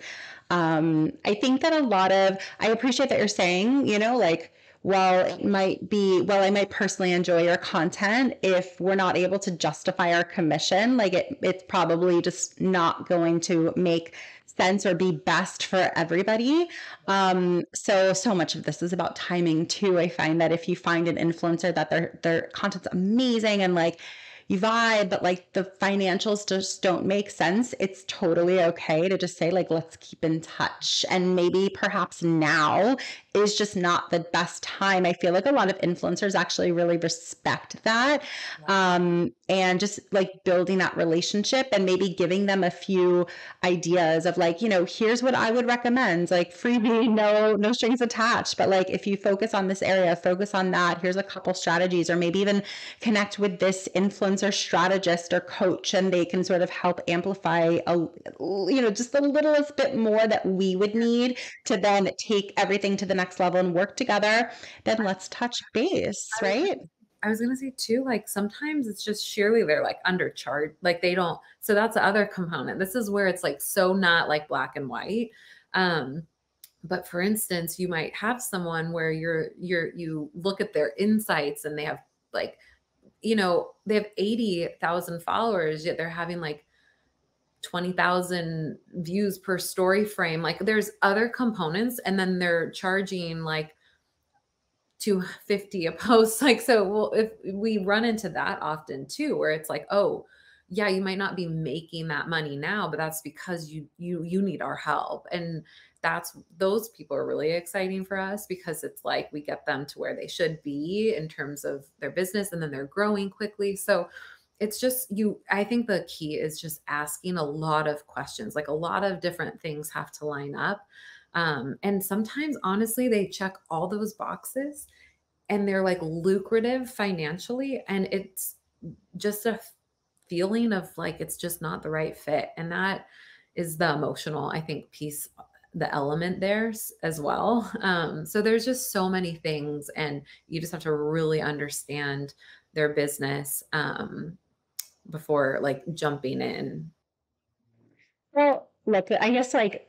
I think that I appreciate that you're saying, like, while I might personally enjoy your content, if we're not able to justify our commission, like it's probably just not going to make sense or be best for everybody. So much of this is about timing too. I find that if you find an influencer that their content's amazing and like you vibe, but like the financials just don't make sense, it's totally okay to just say, like, let's keep in touch. And maybe perhaps now is just not the best time. I feel like a lot of influencers actually really respect that. And just like building that relationship and maybe giving them a few ideas of like, here's what I would recommend, like freebie, no strings attached. But like if you focus on this area, focus on that. Here's a couple strategies, or maybe even connect with this influencer strategist or coach, and they can sort of help amplify just the littlest bit more that we would need to then take everything to the next level and work together. Then let's touch base, I was right? I was gonna say too, like sometimes it's just sheerly they're like undercharged, like they don't. So that's the other component. This is where it's like so not like black and white. Um, but for instance, you might have someone where you look at their insights and they have like, they have 80,000 followers, yet they're having like 20,000 views per story frame. Like there's other components, and then they're charging like 250 a post. Like, so well, if we run into that often too, where it's like, oh, yeah, you might not be making that money now, but that's because you need our help. And that's those people are really exciting for us because it's like we get them to where they should be in terms of their business, and then they're growing quickly. So it's just I think the key is just asking a lot of questions. Like a lot of different things have to line up. And sometimes honestly, they check all those boxes and they're like lucrative financially, and it's just a feeling of like it's just not the right fit, and that is the emotional, I think, piece, the element there as well. So there's just so many things, and you just have to really understand their business before like jumping in. Well, look, I guess like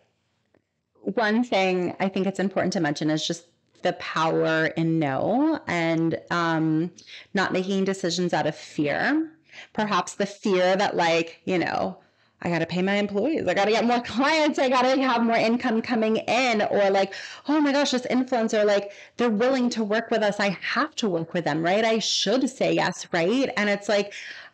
one thing I think it's important to mention is just the power in no, and not making decisions out of fear. Perhaps the fear that, like, I got to pay my employees, I got to get more clients, I got to have more income coming in, or like, oh my gosh, this influencer, like, they're willing to work with us. I have to work with them, right? I should say yes, right? And it's like,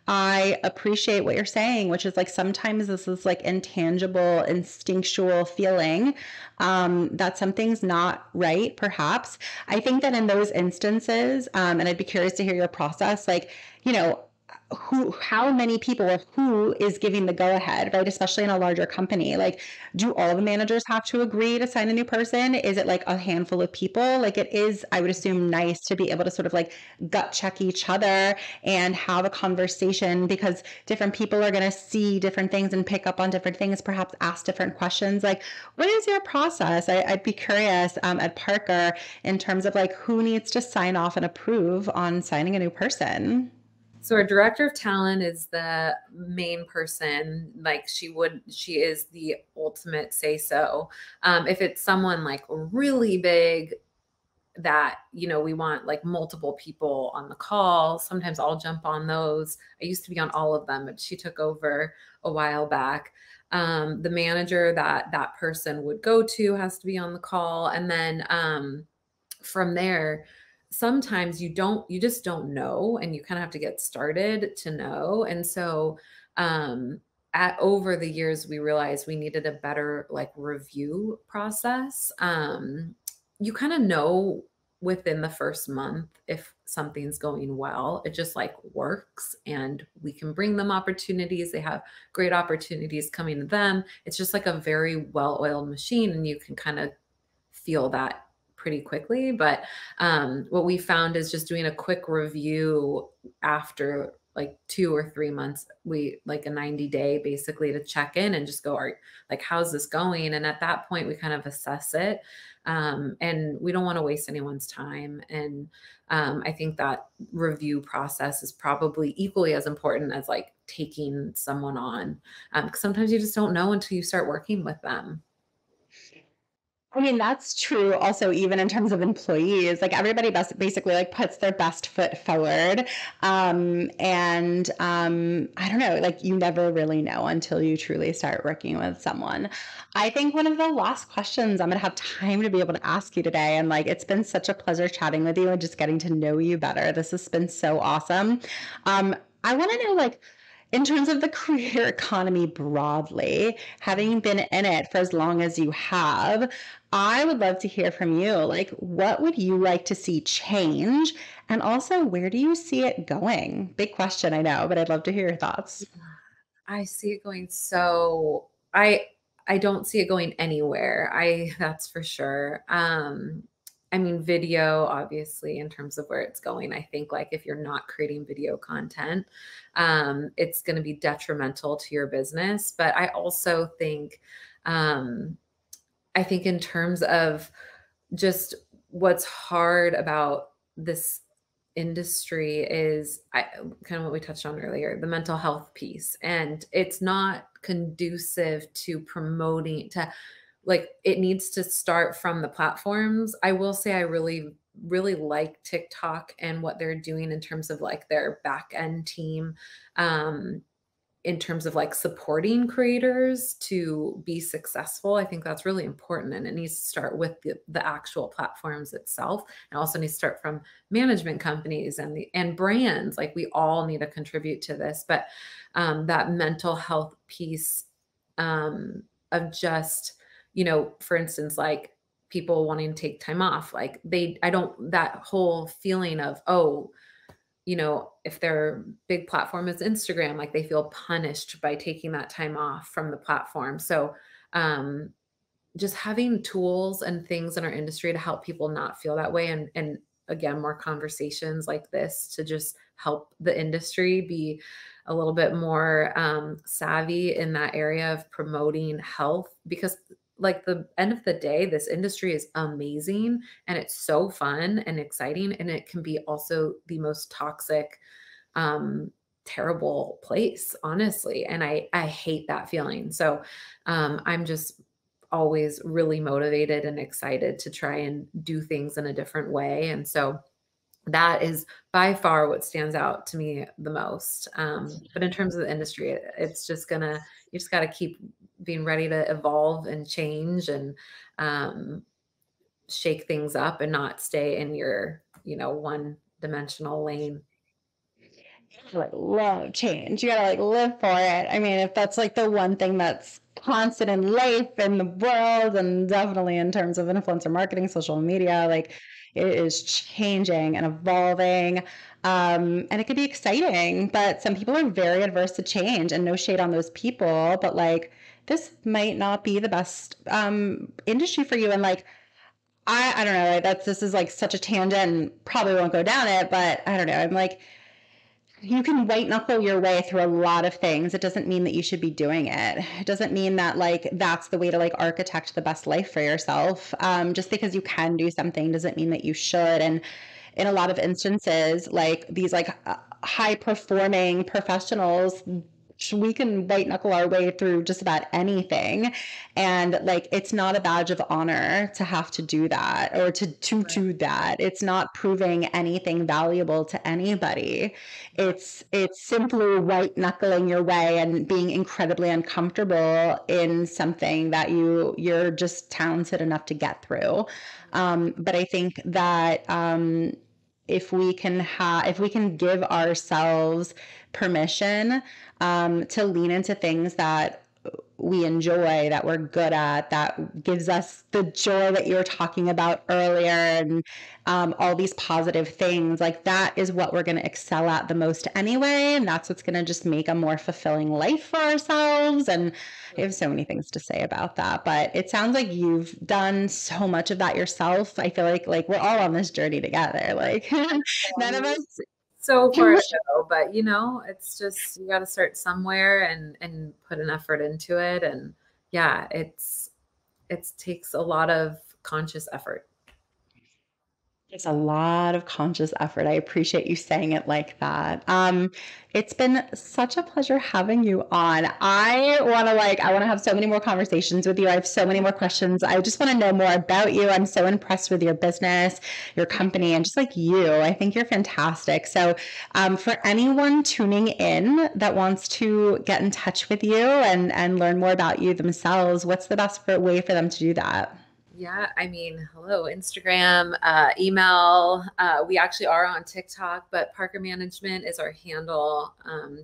I appreciate what you're saying, which is like sometimes this is like intangible, instinctual feeling that something's not right, perhaps. I think that in those instances, and I'd be curious to hear your process, like, you know, how many people or who is giving the go ahead, right? Especially in a larger company. Like, do all the managers have to agree to sign a new person? Is it like a handful of people? Like, it is, I would assume, nice to be able to sort of like gut check each other and have a conversation, because different people are going to see different things and pick up on different things, perhaps ask different questions. Like, what is your process? I'd be curious at Parker in terms of like who needs to sign off and approve on signing a new person. So our director of talent is the main person. Like she is the ultimate say so. If it's someone like really big, that, we want like multiple people on the call. Sometimes I'll jump on those. I used to be on all of them, but she took over a while back. The manager that that person would go to has to be on the call. And then from there, sometimes you just don't know, and you kind of have to get started to know. And so at over the years we realized we needed a better like review process. You kind of know within the first month if something's going well. It just like works, and we can bring them opportunities. They have great opportunities coming to them. It's just like a very well-oiled machine, and you can kind of feel that pretty quickly. But what we found is just doing a quick review after like 2 or 3 months, we like a 90-day basically to check in and just go, are like, how's this going? And at that point, we kind of assess it. And we don't want to waste anyone's time. And I think that review process is probably equally as important as like taking someone on. 'Cause sometimes you just don't know until you start working with them. I mean, that's true also even in terms of employees. Like everybody basically like puts their best foot forward. I don't know, like you never really know until you truly start working with someone. I think one of the last questions I'm gonna have time to be able to ask you today, and like it's been such a pleasure chatting with you and just getting to know you better. This has been so awesome. Um, I want to know like in terms of the career economy broadly, having been in it for as long as you have, I would love to hear from you. Like, what would you like to see change? And also, where do you see it going? Big question, I know, but I'd love to hear your thoughts. I see it going so I don't see it going anywhere. I That's for sure. I mean, video, obviously, in terms of where it's going, I think like if you're not creating video content, it's going to be detrimental to your business. But um, I think in terms of just what's hard about this industry is kind of what we touched on earlier, the mental health piece. And it's not conducive to promoting to like it needs to start from the platforms. I will say I really like TikTok and what they're doing in terms of like their back end team. Um, in terms of like supporting creators to be successful. I think that's really important. And it needs to start with the actual platforms itself. And also needs to start from management companies and brands. Like we all need to contribute to this. But that mental health piece of just, for instance, like people wanting to take time off, like I don't, that whole feeling of, oh, if their big platform is Instagram, like they feel punished by taking that time off from the platform. So, um, just having tools and things in our industry to help people not feel that way, and again, more conversations like this to just help the industry be a little bit more savvy in that area of promoting health, because like the end of the day, this industry is amazing and it's so fun and exciting, and it can be also the most toxic, um terrible place, honestly, and I hate that feeling. So I'm just always really motivated and excited to try and do things in a different way. And so that is by far what stands out to me the most. But in terms of the industry, it's just gonna, you just got to keep being ready to evolve and change and um, shake things up and not stay in your, one dimensional lane. Like love change. You gotta like live for it. I mean, if that's like the one thing that's constant in life in the world, and definitely in terms of influencer marketing, social media, like it is changing and evolving. And it could be exciting, but some people are very adverse to change, and no shade on those people, but like this might not be the best industry for you. And like I don't know, like this is like such a tangent and probably won't go down it, but I don't know. I'm like you can white knuckle your way through a lot of things. It doesn't mean that you should be doing it. It doesn't mean that like that's the way to like architect the best life for yourself. Just because you can do something doesn't mean that you should. And in a lot of instances, like these like high performing professionals we can white knuckle our way through just about anything. And like, it's not a badge of honor to have to do that or to Right. do that. It's not proving anything valuable to anybody. Yeah. It's simply white knuckling your way and being incredibly uncomfortable in something that you're just talented enough to get through. But I think that if we can give ourselves permission to lean into things that we enjoy, that we're good at, that gives us the joy that you were talking about earlier, and all these positive things, like that is what we're going to excel at the most anyway. And that's what's going to just make a more fulfilling life for ourselves. And I have so many things to say about that, but it sounds like you've done so much of that yourself. I feel like we're all on this journey together. Like none of us So far to go, but it's just you got to start somewhere and put an effort into it, and yeah, it takes a lot of conscious effort. It's a lot of conscious effort. I appreciate you saying it like that. It's been such a pleasure having you on. I want to have so many more conversations with you. I have so many more questions. I just want to know more about you. I'm so impressed with your business, your company, and just like you. I think you're fantastic. So, for anyone tuning in that wants to get in touch with you and learn more about you themselves, what's the best way for them to do that? Yeah, I mean, hello, Instagram, email. We actually are on TikTok, but Parker Management is our handle,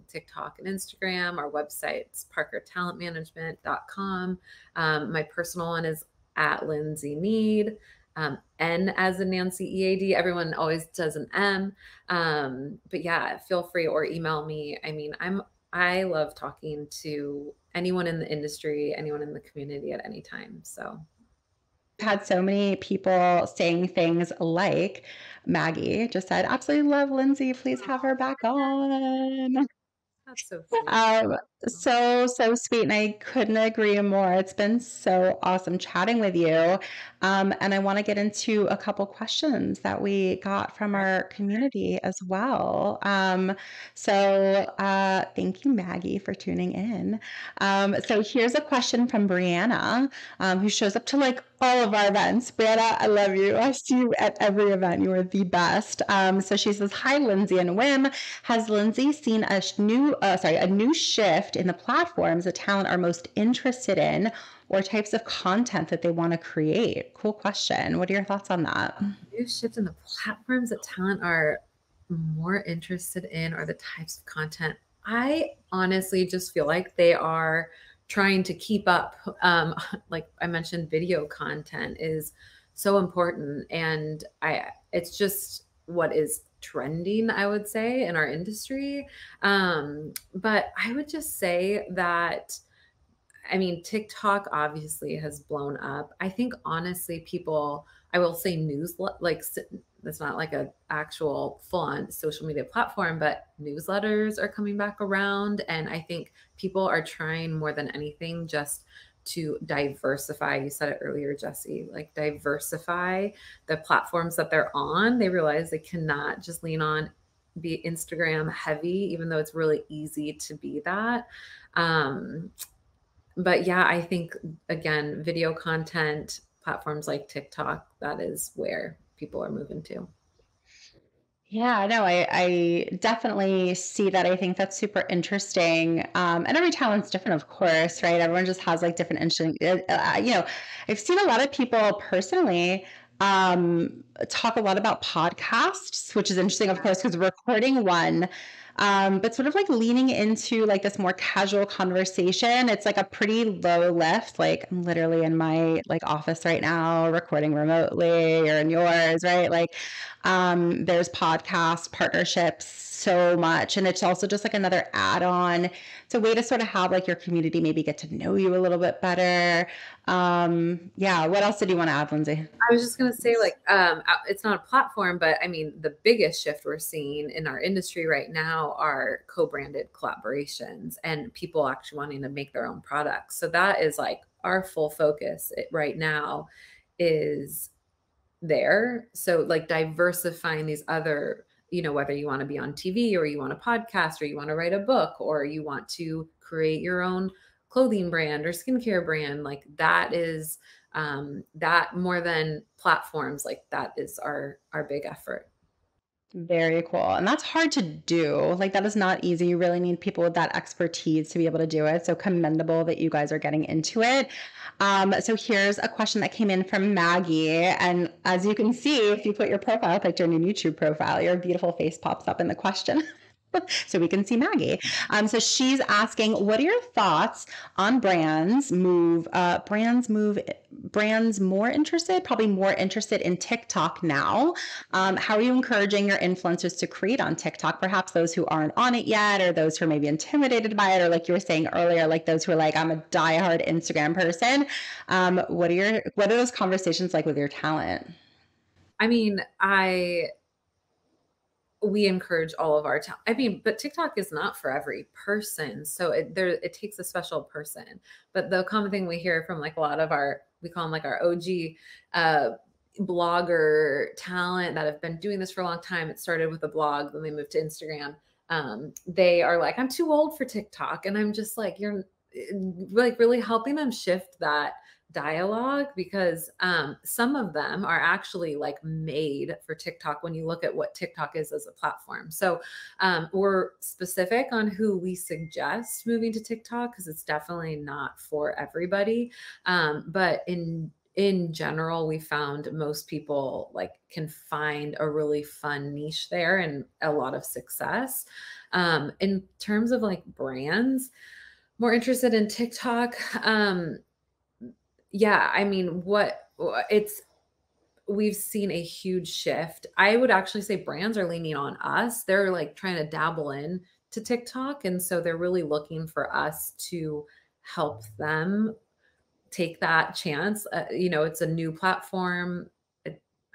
TikTok and Instagram. Our website's parkertalentmanagement.com. My personal one is at Lindsay Need. N as in Nancy EAD. Everyone always does an M. But yeah, feel free or email me. I mean, I love talking to anyone in the industry, anyone in the community at any time. So Had so many people saying things like Maggie just said, absolutely love Lindsay. Please have her back on. that's so sweet. Um, so sweet. And I couldn't agree more. It's been so awesome chatting with you. And I want to get into a couple questions that we got from our community as well. Thank you, Maggie, for tuning in. So here's a question from Brianna, who shows up to like all of our events. Brianna, I love you. I see you at every event. You are the best. So she says, "Hi, Lindsay and Wim. Has Lindsay seen a new shift in the platforms that talent are most interested in, or types of content that they want to create?" Cool question. What are your thoughts on that? New shift in the platforms that talent are more interested in or the types of content. I honestly just feel like they are trying to keep up. Like I mentioned, video content is so important, and it's just what is trending, I would say, in our industry. But I would just say that I mean, TikTok obviously has blown up. I think honestly, people, I will say that's not like a actual full on social media platform, but newsletters are coming back around. And I think people are trying more than anything just to diversify. You said it earlier, Jesse, like diversify the platforms that they're on. They realize they cannot just lean on be Instagram heavy, even though it's really easy to be that. Um, but yeah, I think again, video content platforms like TikTok, that is where people are moving to. Yeah, no, I definitely see that. I think that's super interesting. And every talent's different, of course, right? Everyone just has like different interesting, I've seen a lot of people personally talk a lot about podcasts, which is interesting, of course, because we're recording one. But sort of like leaning into like this more casual conversation. It's like a pretty low lift. Like I'm literally in my like office right now, recording remotely, or in yours, right? Like there's podcast partnerships, so much. And it's also just like another add-on. It's a way to sort of have like your community maybe get to know you a little bit better. Yeah, what else did you want to add, Lindsay? I was just going to say, like, it's not a platform, but I mean, the biggest shift we're seeing in our industry right now are co-branded collaborations and people actually wanting to make their own products. So that is like our full focus right now is there. So like diversifying these other, whether you want to be on TV or you want a podcast or you want to write a book or you want to create your own clothing brand or skincare brand, like that is that more than platforms, like that is our big effort. Very cool. And that's hard to do. Like, that is not easy. You really need people with that expertise to be able to do it. So commendable that you guys are getting into it. So here's a question that came in from Maggie. And as you can see, if you put your profile picture in your YouTube profile, your beautiful face pops up in the question. So we can see Maggie. So she's asking, what are your thoughts on brands more interested, probably more interested in TikTok now? How are you encouraging your influencers to create on TikTok? Perhaps those who aren't on it yet, or those who are maybe intimidated by it, or like you were saying earlier, like those who are like, I'm a diehard Instagram person. What are those conversations like with your talent? I mean, I we encourage all of our talent. I mean, but TikTok is not for every person. So it takes a special person. But the common thing we hear from like a lot of we call them like our OG blogger talent that have been doing this for a long time. It started with a blog, then they moved to Instagram. They are like, I'm too old for TikTok. And I'm just like, you're like really helping them shift that dialogue because some of them are actually like made for TikTok when you look at what TikTok is as a platform. So we're specific on who we suggest moving to TikTok because it's definitely not for everybody. But in general, we found most people like can find a really fun niche there and a lot of success. In terms of like brands, more interested in TikTok. Yeah, I mean, it's we've seen a huge shift. I would actually say brands are leaning on us. They're like trying to dabble in to TikTok, and so they're really looking for us to help them take that chance. It's a new platform.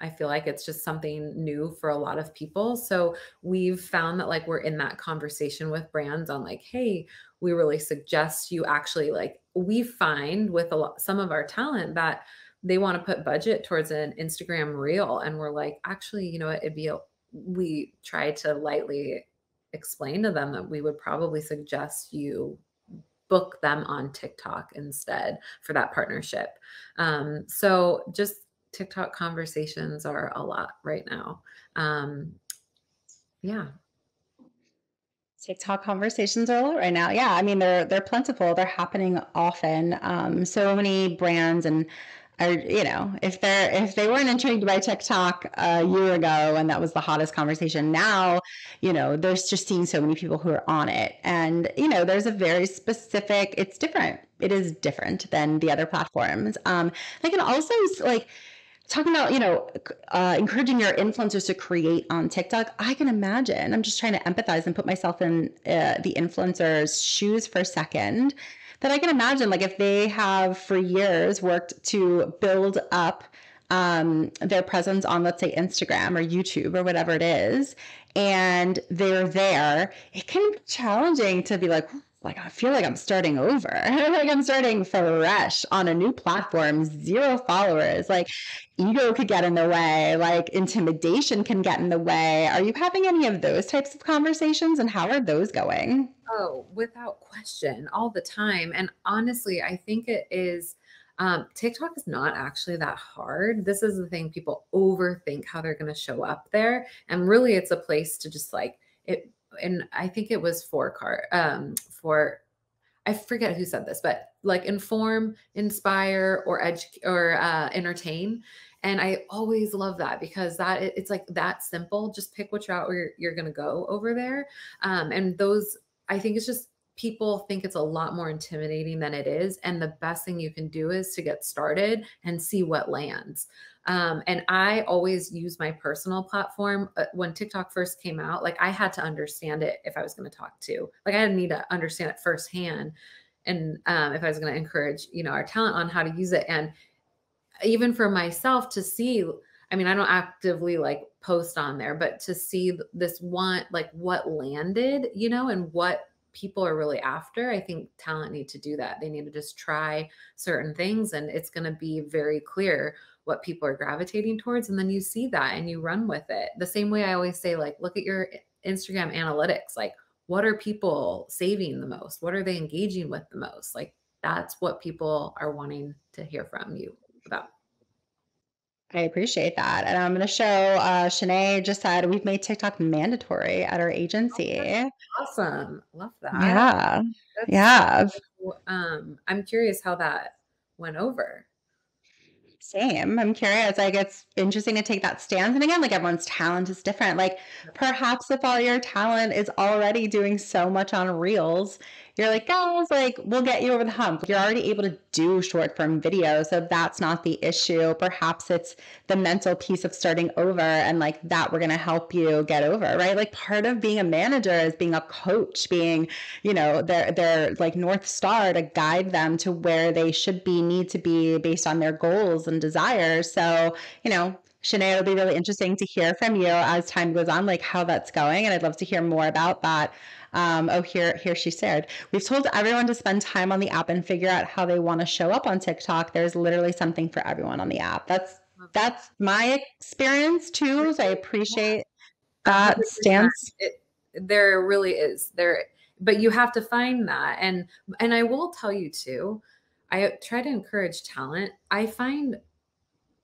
I feel like it's just something new for a lot of people. So we've found that like we're in that conversation with brands on like, hey, we really suggest you actually like we find with some of our talent that they want to put budget towards an Instagram reel. And we're like, actually, you know what, we try to lightly explain to them that we would probably suggest you book them on TikTok instead for that partnership. So just TikTok conversations are a lot right now. Yeah. TikTok conversations are a lot right now. Yeah, I mean they're plentiful. They're happening often. So many brands and are if they weren't intrigued by TikTok a year ago and that was the hottest conversation, now there's just seeing so many people who are on it, and there's a very specific. It's different. It is different than the other platforms. They can also like talking about encouraging your influencers to create on TikTok. I can imagine, I'm just trying to empathize and put myself in the influencers shoes for a second, that I can imagine like if they have for years worked to build up their presence on, let's say, Instagram or YouTube or whatever it is, and they're there, it can be challenging to be like I feel like I'm starting over. Like I'm starting fresh on a new platform, zero followers. Like ego could get in the way, like intimidation can get in the way. Are you having any of those types of conversations, and how are those going? Oh, without question, all the time. And honestly, I think it is TikTok is not actually that hard. This is the thing, people overthink how they're going to show up there. And really it's a place to just like it. And I think it was for I forget who said this, but like inform, inspire, or entertain. And I always love that because it's like that simple. Just pick which route you're going to go over there. And those, I think it's just people think it's a lot more intimidating than it is. And the best thing you can do is to get started and see what lands. And I always use my personal platform. When TikTok first came out, like I had to understand it if I was going to talk to, like I need to understand it firsthand. And if I was going to encourage, our talent on how to use it. And even for myself to see, I mean, I don't actively like post on there, but to see this one, like what landed, and what people are really after, I think talent need to do that. They need to just try certain things, and it's going to be very clear what people are gravitating towards. And then you see that and you run with it. The same way I always say, like, look at your Instagram analytics. Like, what are people saving the most? What are they engaging with the most? Like, that's what people are wanting to hear from you about. I appreciate that. And I'm going to show Shanae just said we've made TikTok mandatory at our agency. Awesome. Love that. Yeah. That's Yeah. so, I'm curious how that went over. Same. I'm curious. Like, it's interesting to take that stance. And again, like everyone's talent is different. Like, perhaps if all your talent is already doing so much on Reels, you're like, guys, like, we'll get you over the hump. You're already able to do short form videos. So that's not the issue. Perhaps it's the mental piece of starting over and like that we're going to help you get over, right? Like, part of being a manager is being a coach, being their like North Star to guide them to where they should be, need to be based on their goals and desires. So, Shanae, it'll be really interesting to hear from you as time goes on, like how that's going. And I'd love to hear more about that. Here she shared. We've told everyone to spend time on the app and figure out how they want to show up on TikTok. There's literally something for everyone on the app. That's Love that. that's my experience too. So I appreciate that 100%. stance. There really is. But you have to find that. And I will tell you too, I try to encourage talent. I find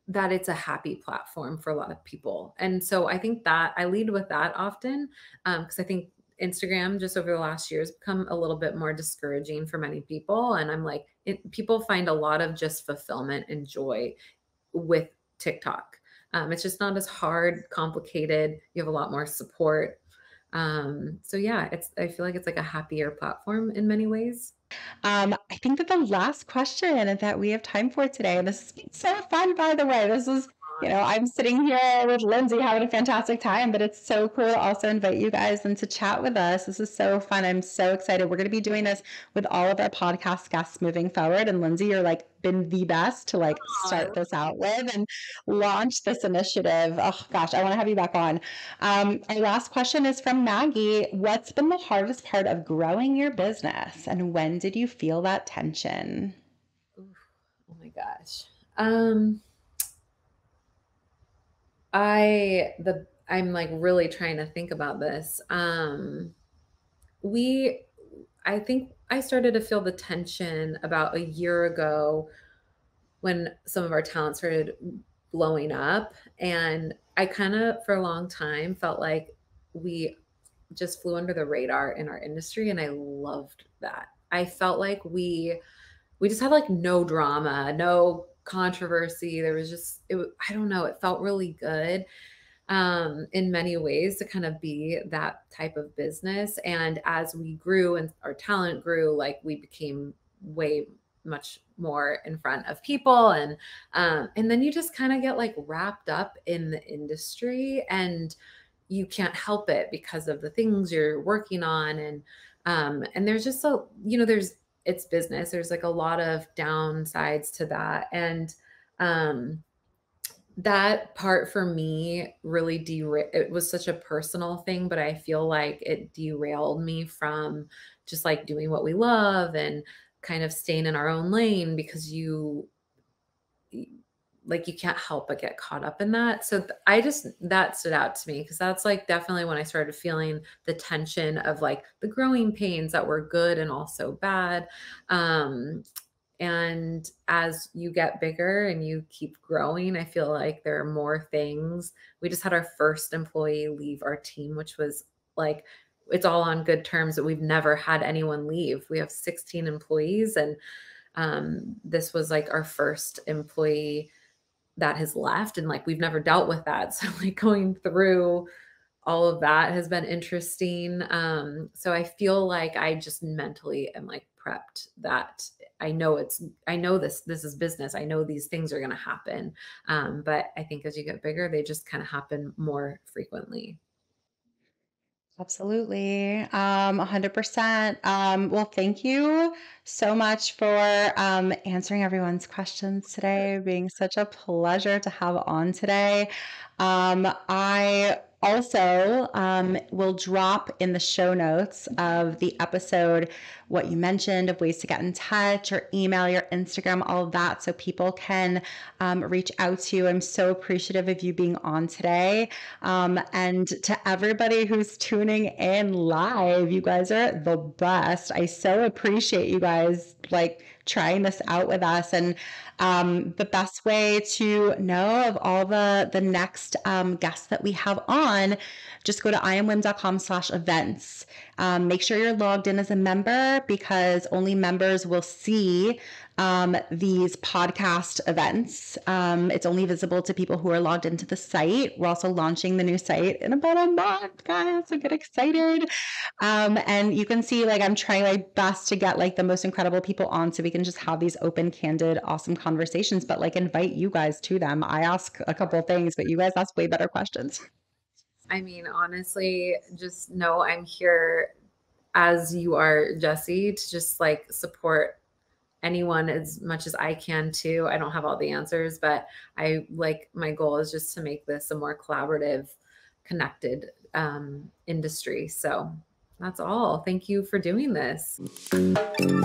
that it's a happy platform for a lot of people. And so I think that I lead with that often, because I think Instagram just over the last year has become a little bit more discouraging for many people. And I'm like, people find a lot of just fulfillment and joy with TikTok. It's just not as hard, complicated. You have a lot more support. So yeah, I feel like it's like a happier platform in many ways. I think that the last question that we have time for today, and this has been so fun, by the way. This is, I'm sitting here with Lindsay having a fantastic time, but it's so cool to also invite you guys and to chat with us. This is so fun. I'm so excited. We're going to be doing this with all of our podcast guests moving forward. And Lindsay, you're like been the best to like Oh, I start this out with and launch this initiative. Oh gosh, I want to have you back on. Our last question is from Maggie. What's been the hardest part of growing your business, and when did you feel that tension? oof, oh my gosh. Um, I'm like really trying to think about this. We I think I started to feel the tension about a year ago when some of our talent started blowing up. And I kind of, for a long time, felt like we just flew under the radar in our industry. And I loved that. I felt like we just had like no drama, no controversy. There was just, I don't know, it felt really good in many ways to kind of be that type of business. And as we grew and our talent grew, like we became way much more in front of people. And then you just kind of get like wrapped up in the industry and you can't help it because of the things you're working on. And there's just so, it's business. There's like a lot of downsides to that. And um that part for me really it was such a personal thing, but I feel like it derailed me from just like doing what we love and kind of staying in our own lane because like you can't help but get caught up in that. So I just that stood out to me because that's like definitely when I started feeling the tension of like the growing pains that were good and also bad. Um and as you get bigger and you keep growing, I feel like there are more things. We just had our first employee leave our team, which was like, it's all on good terms, but we've never had anyone leave. We have 16 employees, and this was like our first employee that has left. And like, we've never dealt with that. So, like, going through all of that has been interesting. So I feel like I just mentally am like prepped that I know this is business. I know these things are going to happen. But I think as you get bigger, they just kind of happen more frequently. Absolutely. 100%. Well, thank you so much for answering everyone's questions today, being such a pleasure to have on today. I also, we'll drop in the show notes of the episode what you mentioned of ways to get in touch, or email, your Instagram, all of that, so people can reach out to you. I'm so appreciative of you being on today. And to everybody who's tuning in live, you guys are the best. I so appreciate you guys like trying this out with us. And the best way to know of all the next guests that we have on, just go to iamwim.com/events. Make sure you're logged in as a member, because only members will see these podcast events. It's only visible to people who are logged into the site. We're also launching the new site in about a month, guys, so get excited. And you can see, like, I'm trying my best to get like the most incredible people on so we can just have these open, candid, awesome conversations, but like invite you guys to them. I ask a couple of things, but you guys ask way better questions. I mean, honestly, just know I'm here as you are, Jesse, to just like support anyone as much as I can too. I don't have all the answers, but I like, my goal is just to make this a more collaborative, connected industry. So that's all. Thank you for doing this.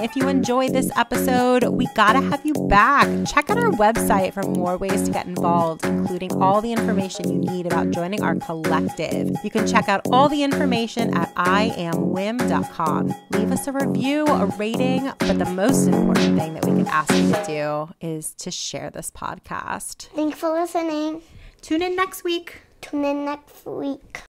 If you enjoyed this episode, we gotta have you back. Check out our website for more ways to get involved, including all the information you need about joining our collective. You can check out all the information at iamwim.com. Leave us a review, a rating, but the most important thing that we could ask you to do is to share this podcast. Thanks for listening. Tune in next week. Tune in next week.